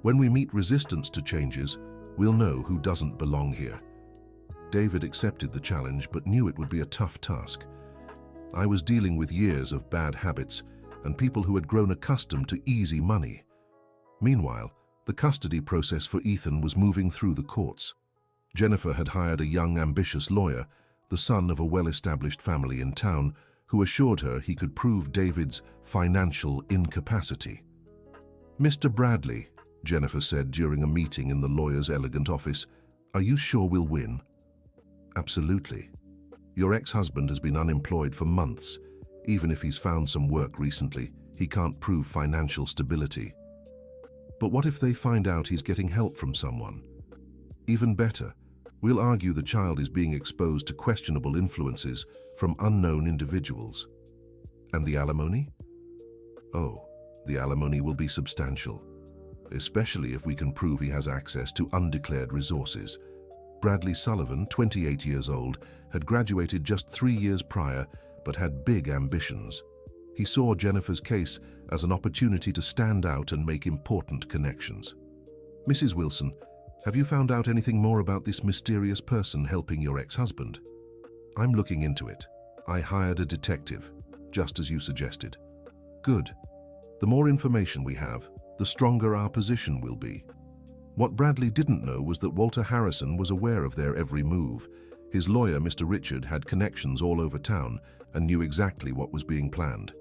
When we meet resistance to changes, we'll know who doesn't belong here. David accepted the challenge but knew it would be a tough task. I was dealing with years of bad habits and people who had grown accustomed to easy money. Meanwhile, the custody process for Ethan was moving through the courts. Jennifer had hired a young, ambitious lawyer, the son of a well-established family in town, who assured her he could prove David's financial incapacity. Mr. Bradley, Jennifer said during a meeting in the lawyer's elegant office, are you sure we'll win? Absolutely. Your ex-husband has been unemployed for months. Even if he's found some work recently, he can't prove financial stability. But what if they find out he's getting help from someone? Even better, we'll argue the child is being exposed to questionable influences from unknown individuals. And the alimony? Oh, the alimony will be substantial, especially if we can prove he has access to undeclared resources. Bradley Sullivan, 28 years old, had graduated just 3 years prior, but had big ambitions. He saw Jennifer's case as an opportunity to stand out and make important connections. Mrs. Wilson, have you found out anything more about this mysterious person helping your ex-husband? I'm looking into it. I hired a detective, just as you suggested. Good. The more information we have, the stronger our position will be. What Bradley didn't know was that Walter Harrison was aware of their every move. His lawyer, Mr. Richard, had connections all over town and knew exactly what was being planned.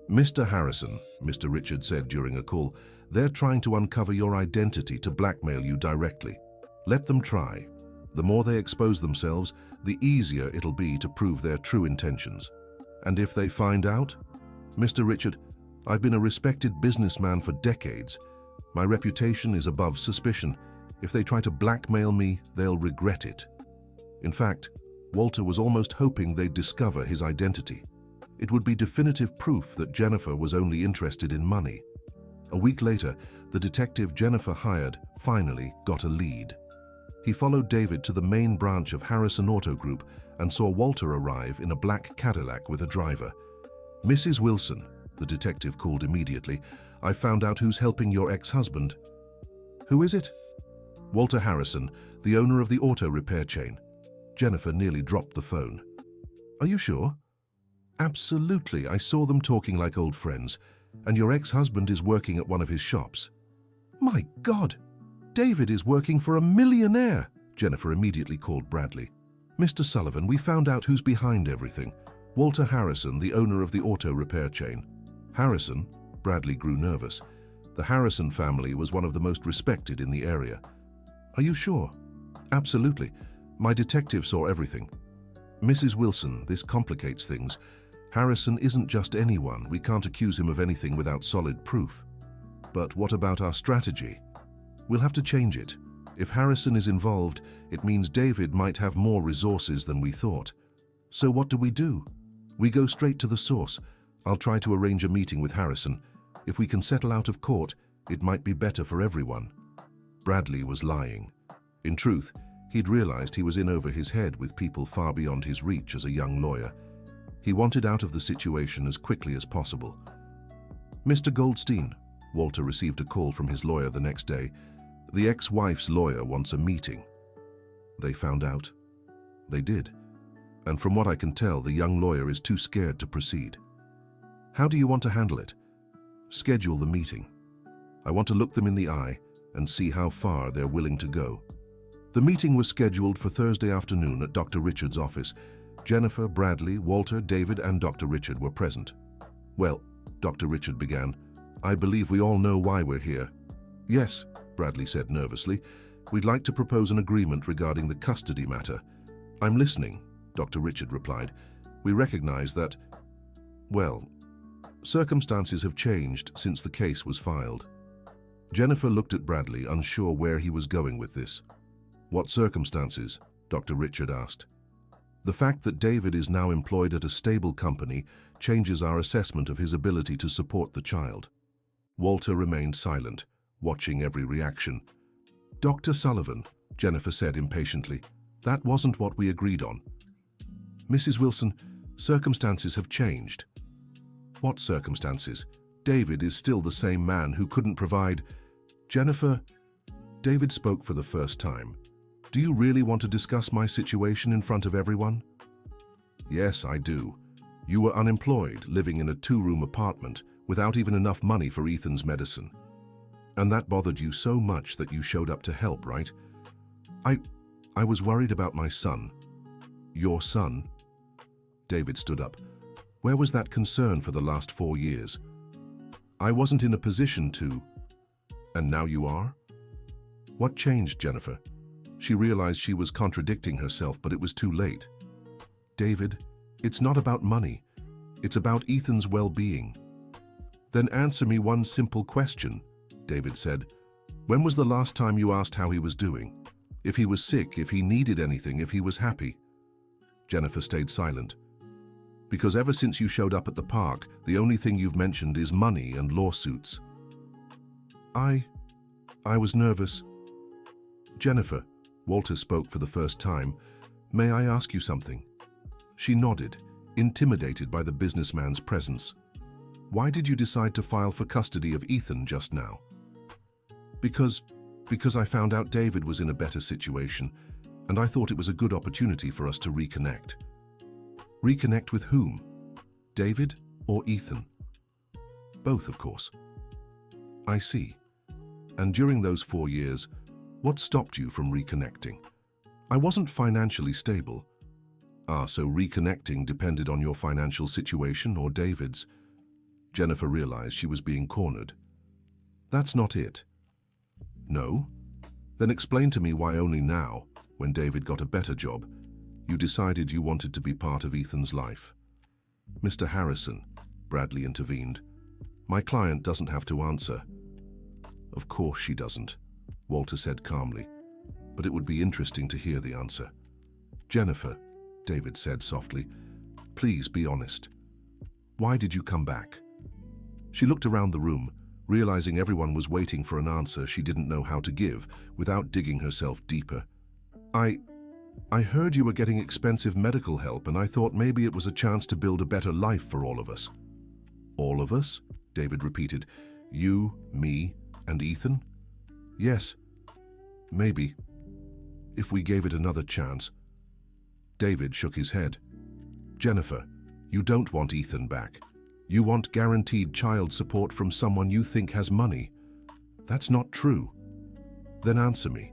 "Mr. Harrison," Mr. Richard said during a call, "they're trying to uncover your identity to blackmail you directly. Let them try. The more they expose themselves, the easier it'll be to prove their true intentions. And if they find out? Mr. Richard, I've been a respected businessman for decades. My reputation is above suspicion. If they try to blackmail me, they'll regret it." In fact, Walter was almost hoping they'd discover his identity. It would be definitive proof that Jennifer was only interested in money. A week later, the detective Jennifer hired finally got a lead. He followed David to the main branch of Harrison Auto Group and saw Walter arrive in a black Cadillac with a driver. "Mrs. Wilson," the detective called immediately, "I've found out who's helping your ex-husband." "Who is it?" "Walter Harrison, the owner of the auto repair chain." Jennifer nearly dropped the phone. "Are you sure?" "Absolutely, I saw them talking like old friends, and your ex-husband is working at one of his shops." "My God! David is working for a millionaire!" Jennifer immediately called Bradley. "Mr. Sullivan, we found out who's behind everything. Walter Harrison, the owner of the auto repair chain." "Harrison?" Bradley grew nervous. The Harrison family was one of the most respected in the area. "Are you sure?" "Absolutely. My detective saw everything." "Mrs. Wilson, this complicates things. Harrison isn't just anyone. We can't accuse him of anything without solid proof." "But what about our strategy?" "We'll have to change it. If Harrison is involved, it means David might have more resources than we thought. So what do? We go straight to the source. I'll try to arrange a meeting with Harrison. If we can settle out of court, it might be better for everyone." Bradley was lying. In truth, he'd realized he was in over his head with people far beyond his reach as a young lawyer. He wanted out of the situation as quickly as possible. "Mr. Goldstein," Walter received a call from his lawyer the next day. "The ex-wife's lawyer wants a meeting." They found out. They did. And from what I can tell, the young lawyer is too scared to proceed. "How do you want to handle it?" "Schedule the meeting. I want to look them in the eye and see how far they're willing to go." The meeting was scheduled for Thursday afternoon at Dr. Richard's office. Jennifer, Bradley, Walter, David, and Dr. Richard were present. "Well," Dr. Richard began, "I believe we all know why we're here." "Yes," Bradley said nervously. "We'd like to propose an agreement regarding the custody matter." "I'm listening," Dr. Richard replied. "We recognize that, well, circumstances have changed since the case was filed." Jennifer looked at Bradley, unsure where he was going with this. "What circumstances?" Dr. Richard asked. "The fact that David is now employed at a stable company changes our assessment of his ability to support the child." Walter remained silent, watching every reaction. "Dr. Sullivan," Jennifer said impatiently, "that wasn't what we agreed on." "Mrs. Wilson, circumstances have changed." "What circumstances? David is still the same man who couldn't provide—" "Jennifer," David spoke for the first time. "Do you really want to discuss my situation in front of everyone?" "Yes, I do. You were unemployed, living in a two-room apartment, without even enough money for Ethan's medicine. And that bothered you so much that you showed up to help, right?" I was worried about my son." "Your son?" David stood up. "Where was that concern for the last 4 years?" "I wasn't in a position to—" "And now you are?" "What changed, Jennifer?" She realized she was contradicting herself, but it was too late. "David, it's not about money. It's about Ethan's well-being." "Then answer me one simple question," David said. "When was the last time you asked how he was doing? If he was sick, if he needed anything, if he was happy?" Jennifer stayed silent. "Because ever since you showed up at the park, the only thing you've mentioned is money and lawsuits." I was nervous." "Jennifer," Walter spoke for the first time, "may I ask you something?" She nodded, intimidated by the businessman's presence. "Why did you decide to file for custody of Ethan just now?" Because I found out David was in a better situation, and I thought it was a good opportunity for us to reconnect." "Reconnect with whom? David or Ethan?" Both, of course. I see. And during those 4 years, what stopped you from reconnecting? I wasn't financially stable. Ah, so reconnecting depended on your financial situation or David's. Jennifer realized she was being cornered. That's not it. No? Then explain to me why only now, when David got a better job, you decided you wanted to be part of Ethan's life. Mr. Harrison, Bradley intervened. My client doesn't have to answer. Of course she doesn't, Walter said calmly, but it would be interesting to hear the answer. Jennifer, David said softly, please be honest. Why did you come back? She looked around the room, realizing everyone was waiting for an answer she didn't know how to give without digging herself deeper. I heard you were getting expensive medical help, and I thought maybe it was a chance to build a better life for all of us. All of us? David repeated. You, me, and Ethan? Yes. Maybe. If we gave it another chance. David shook his head. Jennifer, you don't want Ethan back. You want guaranteed child support from someone you think has money. That's not true. Then answer me.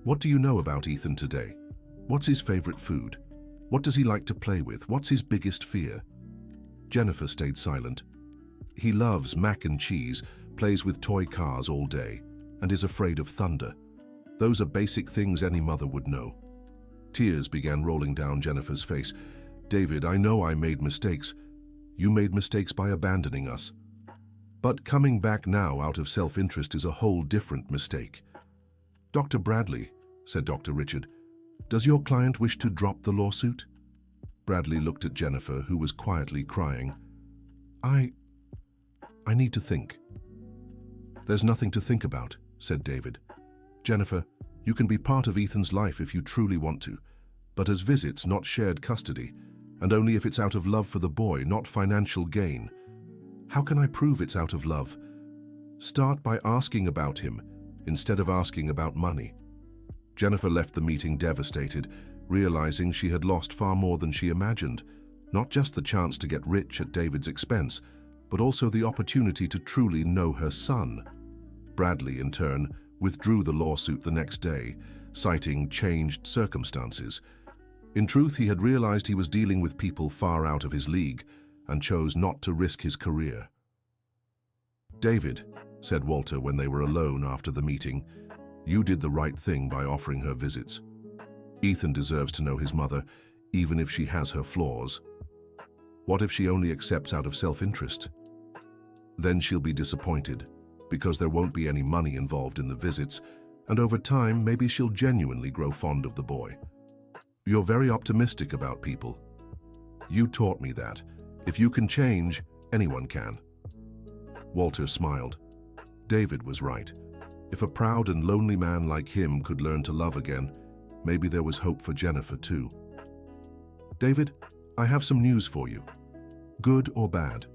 What do you know about Ethan today? What's his favorite food? What does he like to play with? What's his biggest fear? Jennifer stayed silent. He loves mac and cheese, plays with toy cars all day, and is afraid of thunder. Those are basic things any mother would know. Tears began rolling down Jennifer's face. David, I know I made mistakes. You made mistakes by abandoning us. But coming back now out of self-interest is a whole different mistake. Dr. Bradley, said Dr. Richard, does your client wish to drop the lawsuit? Bradley looked at Jennifer, who was quietly crying. I need to think. There's nothing to think about, said David. Jennifer, you can be part of Ethan's life if you truly want to, but as visits, not shared custody, and only if it's out of love for the boy, not financial gain. How can I prove it's out of love? Start by asking about him, instead of asking about money. Jennifer left the meeting devastated, realizing she had lost far more than she imagined, not just the chance to get rich at David's expense, but also the opportunity to truly know her son. Bradley, in turn, withdrew the lawsuit the next day, citing changed circumstances. In truth, he had realized he was dealing with people far out of his league and chose not to risk his career. David, said Walter when they were alone after the meeting, you did the right thing by offering her visits. Ethan deserves to know his mother, even if she has her flaws. What if she only accepts out of self-interest? Then she'll be disappointed, because there won't be any money involved in the visits, and over time, maybe she'll genuinely grow fond of the boy. You're very optimistic about people. You taught me that. If you can change, anyone can. Walter smiled. David was right. If a proud and lonely man like him could learn to love again, maybe there was hope for Jennifer too. David, I have some news for you. Good or bad?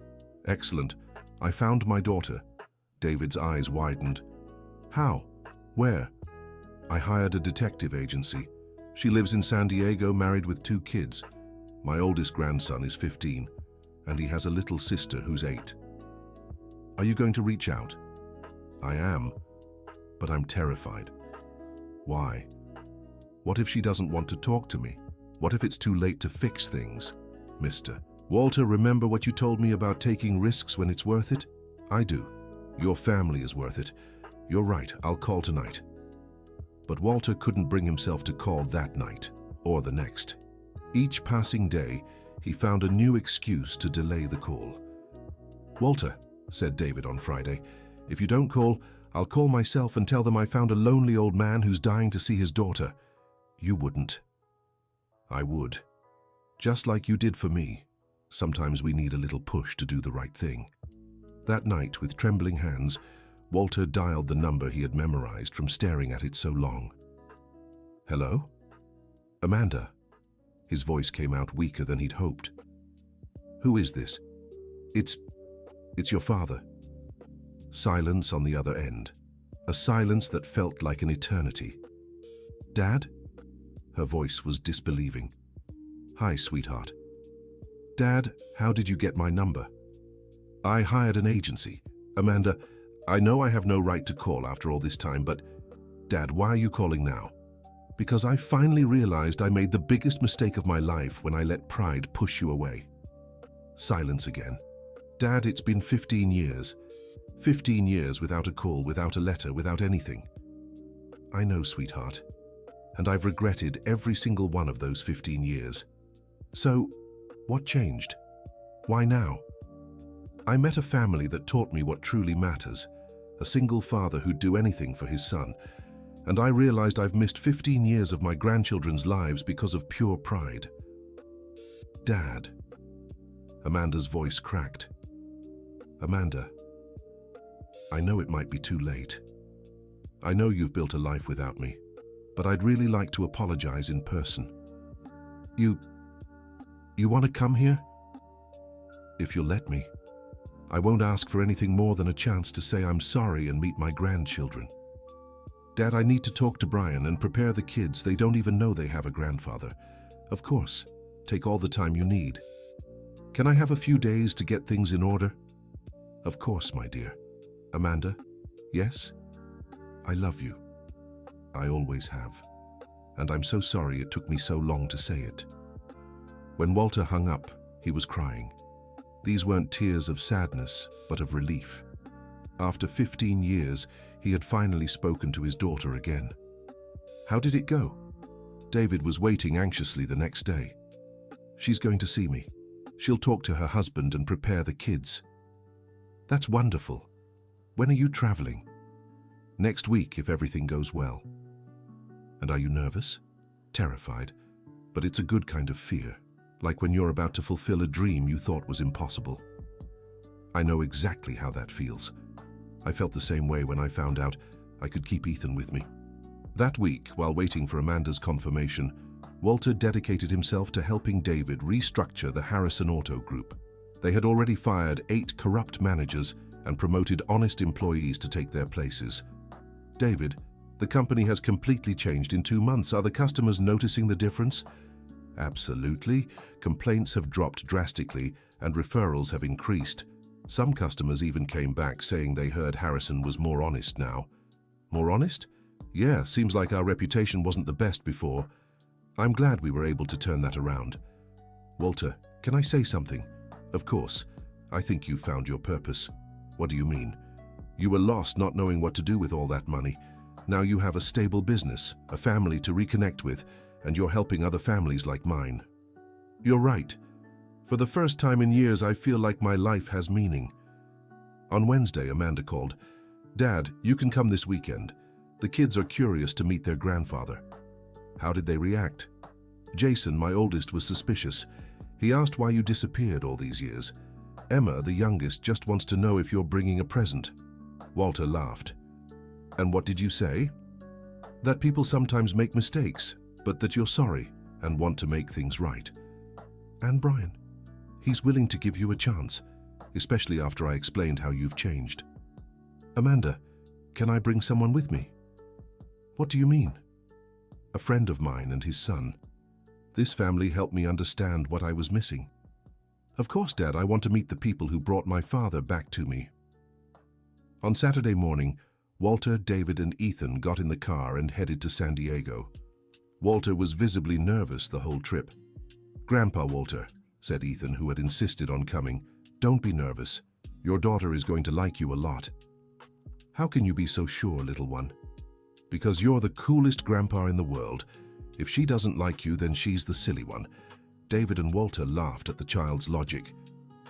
Excellent. I found my daughter. David's eyes widened. How? Where? I hired a detective agency. She lives in San Diego, married with 2 kids. My oldest grandson is 15, and he has a little sister who's 8. Are you going to reach out? I am, but I'm terrified. Why? What if she doesn't want to talk to me? What if it's too late to fix things? Mr. Walter, remember what you told me about taking risks when it's worth it? I do. Your family is worth it. You're right, I'll call tonight. But Walter couldn't bring himself to call that night, or the next. Each passing day, he found a new excuse to delay the call. Walter, said David on Friday, if you don't call, I'll call myself and tell them I found a lonely old man who's dying to see his daughter. You wouldn't. I would. Just like you did for me. Sometimes we need a little push to do the right thing. That night, with trembling hands, Walter dialed the number he had memorized from staring at it so long. Hello? Amanda. His voice came out weaker than he'd hoped. Who is this? It's your father. Silence on the other end. A silence that felt like an eternity. Dad? Her voice was disbelieving. Hi, sweetheart. Dad, how did you get my number? I hired an agency. Amanda, I know I have no right to call after all this time, but Dad, why are you calling now? Because I finally realized I made the biggest mistake of my life when I let pride push you away. Silence again. Dad, it's been 15 years. 15 years without a call, without a letter, without anything. I know, sweetheart. And I've regretted every single one of those 15 years. So, what changed? Why now? I met a family that taught me what truly matters, a single father who'd do anything for his son, and I realized I've missed 15 years of my grandchildren's lives because of pure pride. Dad. Amanda's voice cracked. Amanda, I know it might be too late. I know you've built a life without me, but I'd really like to apologize in person. You want to come here? If you'll let me. I won't ask for anything more than a chance to say I'm sorry and meet my grandchildren. Dad, I need to talk to Brian and prepare the kids. They don't even know they have a grandfather. Of course, take all the time you need. Can I have a few days to get things in order? Of course, my dear. Amanda, yes? I love you. I always have. And I'm so sorry it took me so long to say it. When Walter hung up, he was crying. These weren't tears of sadness, but of relief. After 15 years, he had finally spoken to his daughter again. How did it go? David was waiting anxiously the next day. She's going to see me. She'll talk to her husband and prepare the kids. That's wonderful. When are you traveling? Next week, if everything goes well. And are you nervous? Terrified? But it's a good kind of fear, like when you're about to fulfill a dream you thought was impossible. I know exactly how that feels. I felt the same way when I found out I could keep Ethan with me. That week, while waiting for Amanda's confirmation, Walter dedicated himself to helping David restructure the Harrison Auto Group. They had already fired 8 corrupt managers and promoted honest employees to take their places. David, the company has completely changed in 2 months. Are the customers noticing the difference? Absolutely. Complaints have dropped drastically and referrals have increased. Some customers even came back saying they heard Harrison was more honest now. More honest? Yeah, seems like our reputation wasn't the best before. I'm glad we were able to turn that around. Walter, can I say something? Of course. I think you've found your purpose. What do you mean? You were lost not knowing what to do with all that money. Now you have a stable business, a family to reconnect with, and you're helping other families like mine. You're right. For the first time in years, I feel like my life has meaning. On Wednesday, Amanda called. Dad, you can come this weekend. The kids are curious to meet their grandfather. How did they react? Jason, my oldest, was suspicious. He asked why you disappeared all these years. Emma, the youngest, just wants to know if you're bringing a present. Walter laughed. And what did you say? That people sometimes make mistakes, but that you're sorry and want to make things right. And Brian, he's willing to give you a chance, especially after I explained how you've changed. Amanda, can I bring someone with me? What do you mean? A friend of mine and his son. This family helped me understand what I was missing. Of course, Dad, I want to meet the people who brought my father back to me. On Saturday morning, Walter, David, and Ethan got in the car and headed to San Diego. Walter was visibly nervous the whole trip. Grandpa Walter, said Ethan, who had insisted on coming, don't be nervous. Your daughter is going to like you a lot. How can you be so sure, little one? Because you're the coolest grandpa in the world. If she doesn't like you, then she's the silly one. David and Walter laughed at the child's logic.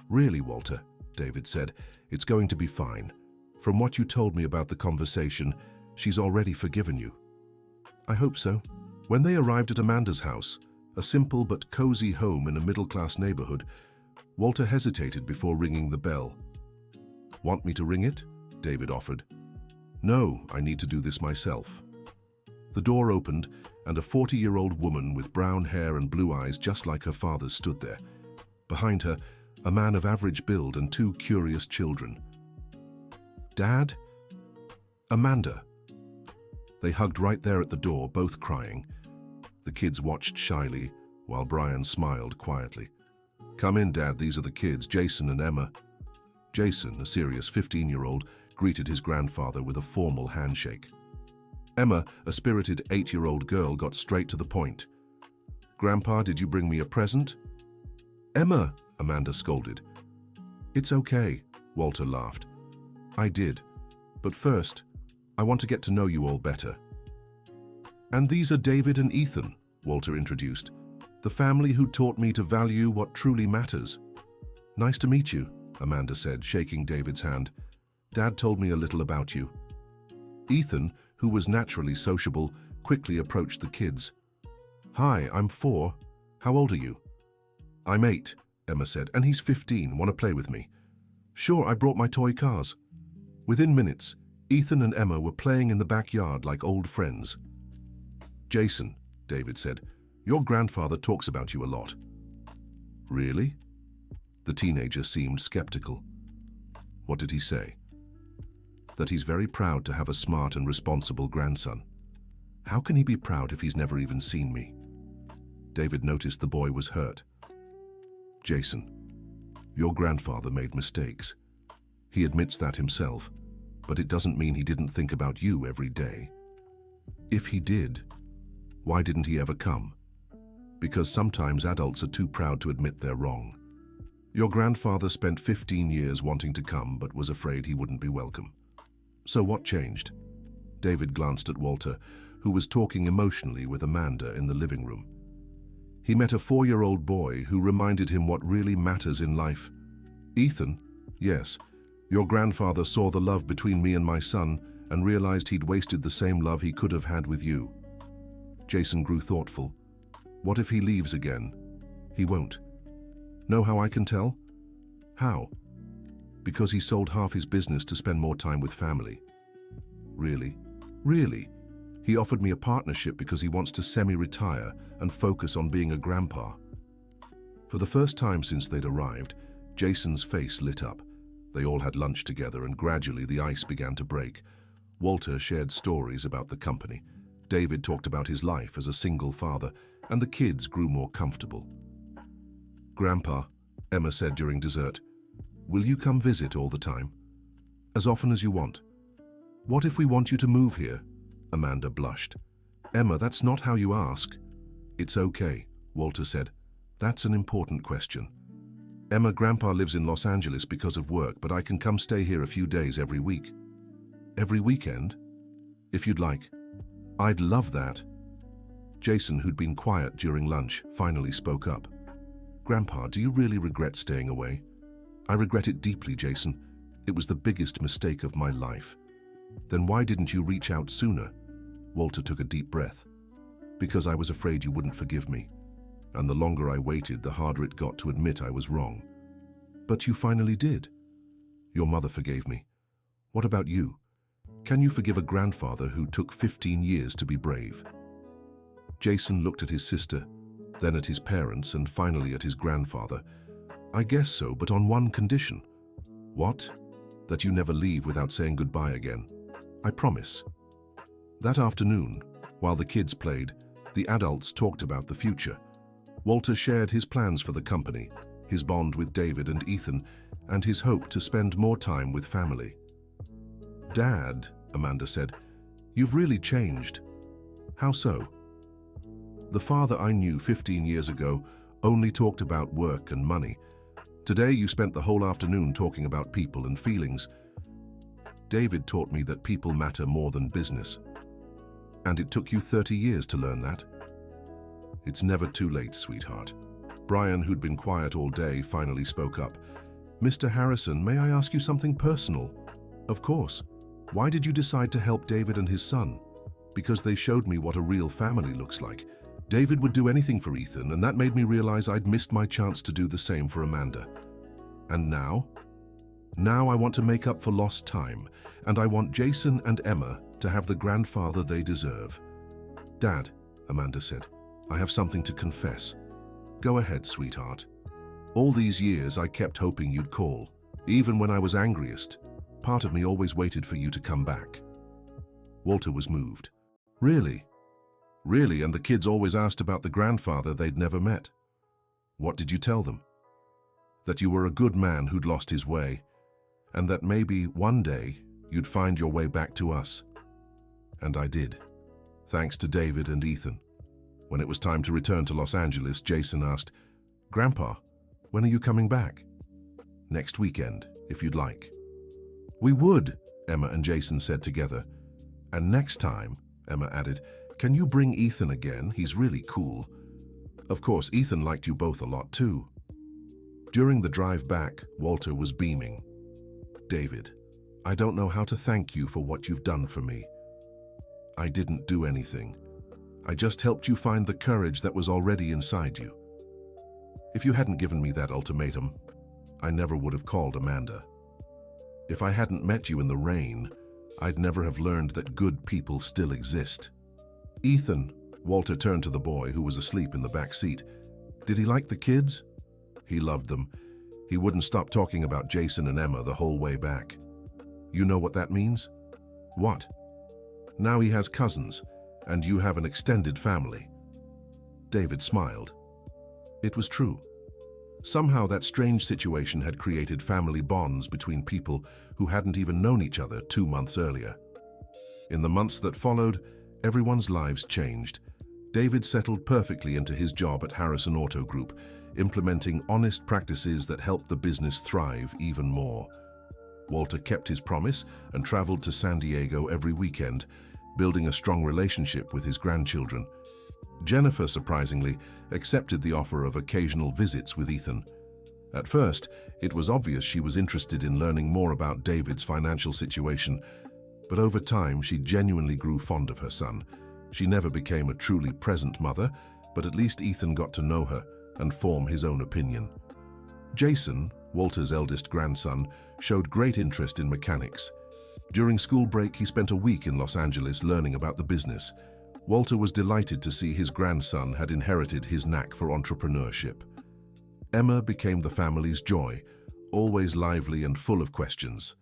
Really, Walter, David said, it's going to be fine. From what you told me about the conversation, she's already forgiven you. I hope so. When they arrived at Amanda's house, a simple but cozy home in a middle-class neighborhood, Walter hesitated before ringing the bell. Want me to ring it? David offered. No, I need to do this myself. The door opened, and a 40-year-old woman with brown hair and blue eyes just like her father's stood there. Behind her, a man of average build and 2 curious children. Dad? Amanda. They hugged right there at the door, both crying. The kids watched shyly, while Brian smiled quietly. Come in, Dad, these are the kids, Jason and Emma. Jason, a serious 15-year-old, greeted his grandfather with a formal handshake. Emma, a spirited 8-year-old girl, got straight to the point. "Grandpa, did you bring me a present?" "Emma," Amanda scolded. "It's okay," Walter laughed. "I did. But first, I want to get to know you all better." "And these are David and Ethan," Walter introduced, "the family who taught me to value what truly matters." "Nice to meet you," Amanda said, shaking David's hand. "Dad told me a little about you." Ethan, who was naturally sociable, quickly approached the kids. "Hi, I'm 4. How old are you?" "I'm 8, Emma said, "and he's 15. Want to play with me?" "Sure, I brought my toy cars." Within minutes, Ethan and Emma were playing in the backyard like old friends. "Jason," David said, "your grandfather talks about you a lot." "Really?" The teenager seemed skeptical. "What did he say?" "That he's very proud to have a smart and responsible grandson." "How can he be proud if he's never even seen me?" David noticed the boy was hurt. "Jason, your grandfather made mistakes. He admits that himself, but it doesn't mean he didn't think about you every day. If he did, why didn't he ever come? Because sometimes adults are too proud to admit they're wrong. Your grandfather spent 15 years wanting to come but was afraid he wouldn't be welcome. So what changed?" David glanced at Walter, who was talking emotionally with Amanda in the living room. He met a 4-year-old boy who reminded him what really matters in life. "Ethan, yes, your grandfather saw the love between me and my son and realized he'd wasted the same love he could have had with you." Jason grew thoughtful. "What if he leaves again?" "He won't." "Know how I can tell?" "How?" "Because he sold half his business to spend more time with family." "Really?" "Really. He offered me a partnership because he wants to semi-retire and focus on being a grandpa." For the first time since they'd arrived, Jason's face lit up. They all had lunch together and gradually the ice began to break. Walter shared stories about the company. David talked about his life as a single father, and the kids grew more comfortable. "Grandpa," Emma said during dessert, "will you come visit all the time?" "As often as you want." "What if we want you to move here?" Amanda blushed. "Emma, that's not how you ask." "It's okay," Walter said. "That's an important question. Emma, Grandpa lives in Los Angeles because of work, but I can come stay here a few days every week." "Every weekend?" "If you'd like." "I'd love that." Jason, who'd been quiet during lunch, finally spoke up. "Grandpa, do you really regret staying away?" "I regret it deeply, Jason. It was the biggest mistake of my life." "Then why didn't you reach out sooner?" Walter took a deep breath. "Because I was afraid you wouldn't forgive me. And the longer I waited, the harder it got to admit I was wrong." "But you finally did." "Your mother forgave me. What about you? Can you forgive a grandfather who took 15 years to be brave?" Jason looked at his sister, then at his parents, and finally at his grandfather. "I guess so, but on one condition." "What?" "That you never leave without saying goodbye again. I promise." That afternoon, while the kids played, the adults talked about the future. Walter shared his plans for the company, his bond with David and Ethan, and his hope to spend more time with family. "Dad," Amanda said, "you've really changed." "How so?" "The father I knew 15 years ago only talked about work and money. Today you spent the whole afternoon talking about people and feelings. David taught me that people matter more than business. And it took you 30 years to learn that?" "It's never too late, sweetheart." Brian, who'd been quiet all day, finally spoke up. "Mr. Harrison, may I ask you something personal?" "Of course. Why did you decide to help David and his son?" "Because they showed me what a real family looks like. David would do anything for Ethan, and that made me realize I'd missed my chance to do the same for Amanda." "And now?" "Now I want to make up for lost time, and I want Jason and Emma to have the grandfather they deserve." "Dad," Amanda said, "I have something to confess." "Go ahead, sweetheart." "All these years I kept hoping you'd call, even when I was angriest. Part of me always waited for you to come back." Walter was moved. "Really?" "Really, and the kids always asked about the grandfather they'd never met." "What did you tell them?" "That you were a good man who'd lost his way. and that maybe one day you'd find your way back to us. And I did, thanks to David and Ethan. When it was time to return to Los Angeles, Jason asked, "Grandpa, when are you coming back?" "Next weekend, if you'd like." "We would," Emma and Jason said together. "And next time," Emma added, "can you bring Ethan again? He's really cool." Of course, Ethan liked you both a lot too. During the drive back, Walter was beaming. "David, I don't know how to thank you for what you've done for me. I didn't do anything. I just helped you find the courage that was already inside you. If you hadn't given me that ultimatum, I never would have called Amanda. If I hadn't met you in the rain, I'd never have learned that good people still exist." "Ethan," Walter turned to the boy who was asleep in the back seat. "Did he like the kids?" "He loved them. He wouldn't stop talking about Jason and Emma the whole way back." "You know what that means?" "What?" "Now he has cousins, and you have an extended family." David smiled. It was true. Somehow that strange situation had created family bonds between people who hadn't even known each other 2 months earlier. In the months that followed, everyone's lives changed. David settled perfectly into his job at Harrison Auto Group, implementing honest practices that helped the business thrive even more. Walter kept his promise and traveled to San Diego every weekend, building a strong relationship with his grandchildren. Jennifer, surprisingly, accepted the offer of occasional visits with Ethan. At first, it was obvious she was interested in learning more about David's financial situation, but over time she genuinely grew fond of her son. She never became a truly present mother, but at least Ethan got to know her and form his own opinion. Jason, Walter's eldest grandson, showed great interest in mechanics. During school break, he spent a week in Los Angeles learning about the business. Walter was delighted to see his grandson had inherited his knack for entrepreneurship. Emma became the family's joy, always lively and full of questions.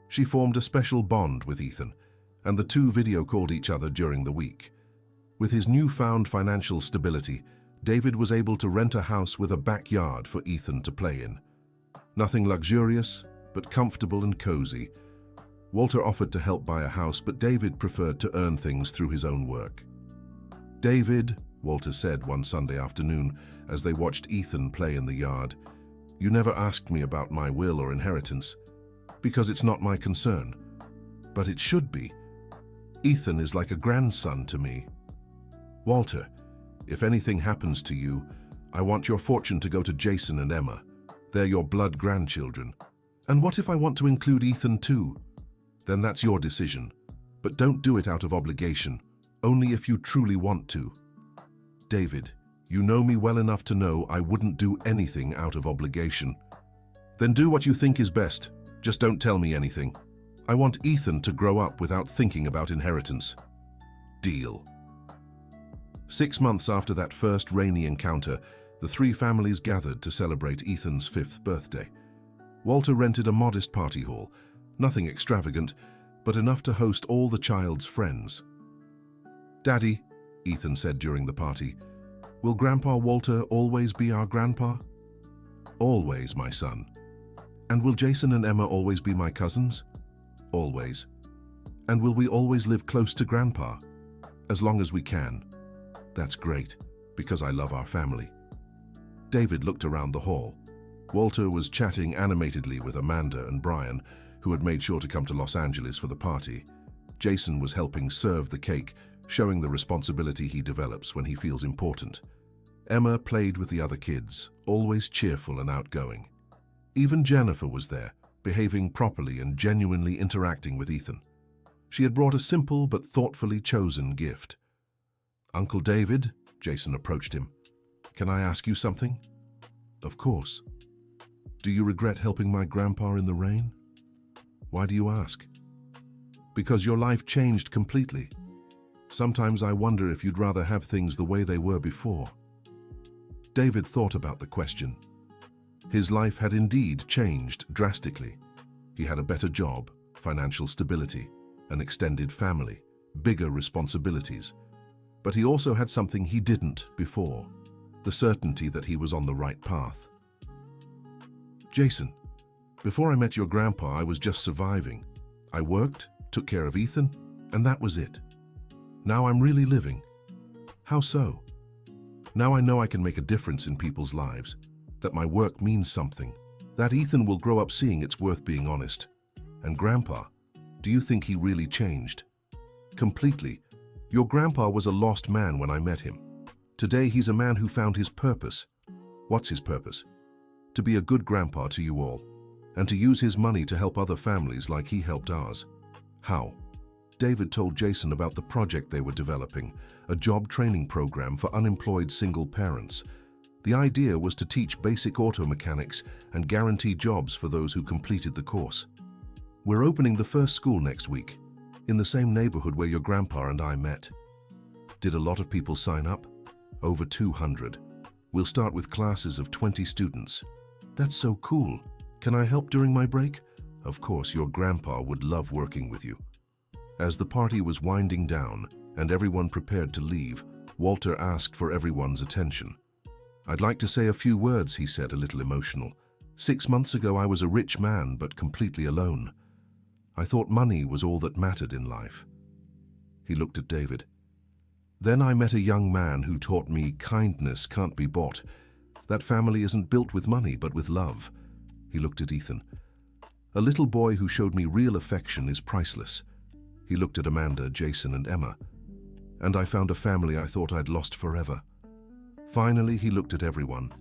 She formed a special bond with Ethan, and the two video called each other during the week. With his newfound financial stability, David was able to rent a house with a backyard for Ethan to play in. Nothing luxurious, but comfortable and cozy. Walter offered to help buy a house, but David preferred to earn things through his own work. "David," Walter said one Sunday afternoon as they watched Ethan play in the yard, "you never asked me about my will or inheritance, because it's not my concern. But it should be. Ethan is like a grandson to me. Walter, if anything happens to you, I want your fortune to go to Jason and Emma. They're your blood grandchildren. And what if I want to include Ethan too? Then that's your decision. But don't do it out of obligation, only if you truly want to. David, you know me well enough to know I wouldn't do anything out of obligation. Then do what you think is best. Just don't tell me anything. I want Ethan to grow up without thinking about inheritance. Deal." 6 months after that first rainy encounter, the three families gathered to celebrate Ethan's 5th birthday. Walter rented a modest party hall, nothing extravagant, but enough to host all the child's friends. "Daddy," Ethan said during the party, "will Grandpa Walter always be our grandpa?" "Always, my son." "And will Jason and Emma always be my cousins?" "Always." "And will we always live close to Grandpa?" "As long as we can." "That's great, because I love our family." David looked around the hall. Walter was chatting animatedly with Amanda and Brian, who had made sure to come to Los Angeles for the party. Jason was helping serve the cake, showing the responsibility he develops when he feels important. Emma played with the other kids, always cheerful and outgoing. Even Jennifer was there, behaving properly and genuinely interacting with Ethan. She had brought a simple but thoughtfully chosen gift. "Uncle David," Jason approached him, "can I ask you something?" "Of course." "Do you regret helping my grandpa in the rain?" "Why do you ask?" "Because your life changed completely. Sometimes I wonder if you'd rather have things the way they were before." David thought about the question. His life had indeed changed drastically. He had a better job, financial stability, an extended family, bigger responsibilities. But he also had something he didn't before, the certainty that he was on the right path. "Jason, Before I met your grandpa, I was just surviving. I worked, took care of Ethan, and that was it. Now I'm really living. How so? Now I know I can make a difference in people's lives, that my work means something, that Ethan will grow up seeing it's worth being honest. And Grandpa, do you think he really changed? Completely. Your grandpa was a lost man when I met him. Today he's a man who found his purpose. What's his purpose? To be a good grandpa to you all, and to use his money to help other families like he helped ours. How? David told Jason about the project they were developing, a job training program for unemployed single parents. The idea was to teach basic auto mechanics and guarantee jobs for those who completed the course. We're opening the first school next week, in the same neighborhood where your grandpa and I met. Did a lot of people sign up? Over 200. We'll start with classes of 20 students. That's so cool. Can I help during my break? Of course, your grandpa would love working with you. As the party was winding down and everyone prepared to leave, Walter asked for everyone's attention. I'd like to say a few words, he said, a little emotional. 6 months ago, I was a rich man, but completely alone. I thought money was all that mattered in life. He looked at David. Then I met a young man who taught me kindness can't be bought. That family isn't built with money, but with love. He looked at Ethan. A little boy who showed me real affection is priceless. He looked at Amanda, Jason, and Emma. And I found a family I thought I'd lost forever. Finally, he looked at everyone.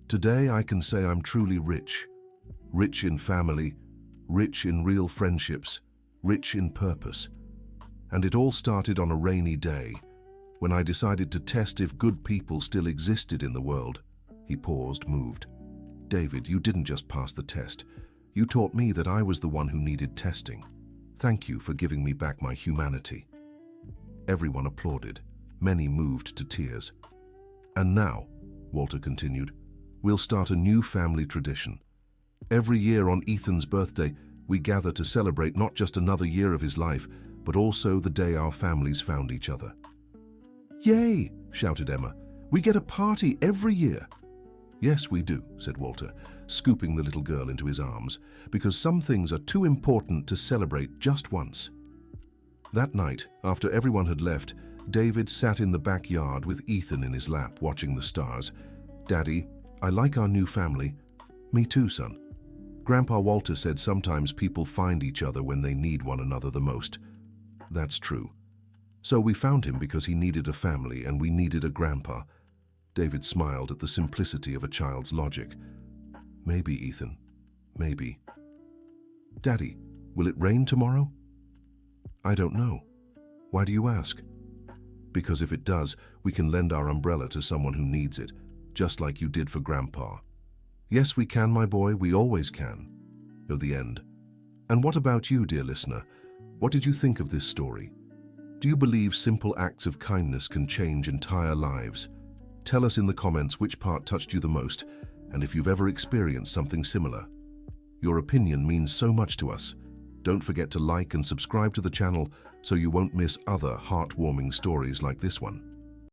Today, I can say I'm truly rich. Rich in family, rich in real friendships, rich in purpose. And it all started on a rainy day, when I decided to test if good people still existed in the world. He paused, moved. David, you didn't just pass the test. You taught me that I was the one who needed testing. Thank you for giving me back my humanity. Everyone applauded. Many moved to tears. And now, Walter continued, we'll start a new family tradition. Every year on Ethan's birthday, we gather to celebrate not just another year of his life, but also the day our families found each other. Yay! Shouted Emma. We get a party every year. Yes, we do, said Walter, scooping the little girl into his arms, because some things are too important to celebrate just once. That night, after everyone had left, David sat in the backyard with Ethan in his lap, watching the stars. Daddy, I like our new family. Me too, son. Grandpa Walter said sometimes people find each other when they need one another the most. That's true. So we found him because he needed a family and we needed a grandpa. David smiled at the simplicity of a child's logic. Maybe, Ethan. Maybe. Daddy, will it rain tomorrow? I don't know. Why do you ask? Because if it does, we can lend our umbrella to someone who needs it, just like you did for Grandpa. Yes, we can, my boy, we always can. You're the end. And what about you, dear listener? What did you think of this story? Do you believe simple acts of kindness can change entire lives? Tell us in the comments which part touched you the most, and if you've ever experienced something similar. Your opinion means so much to us. Don't forget to like and subscribe to the channel so you won't miss other heartwarming stories like this one.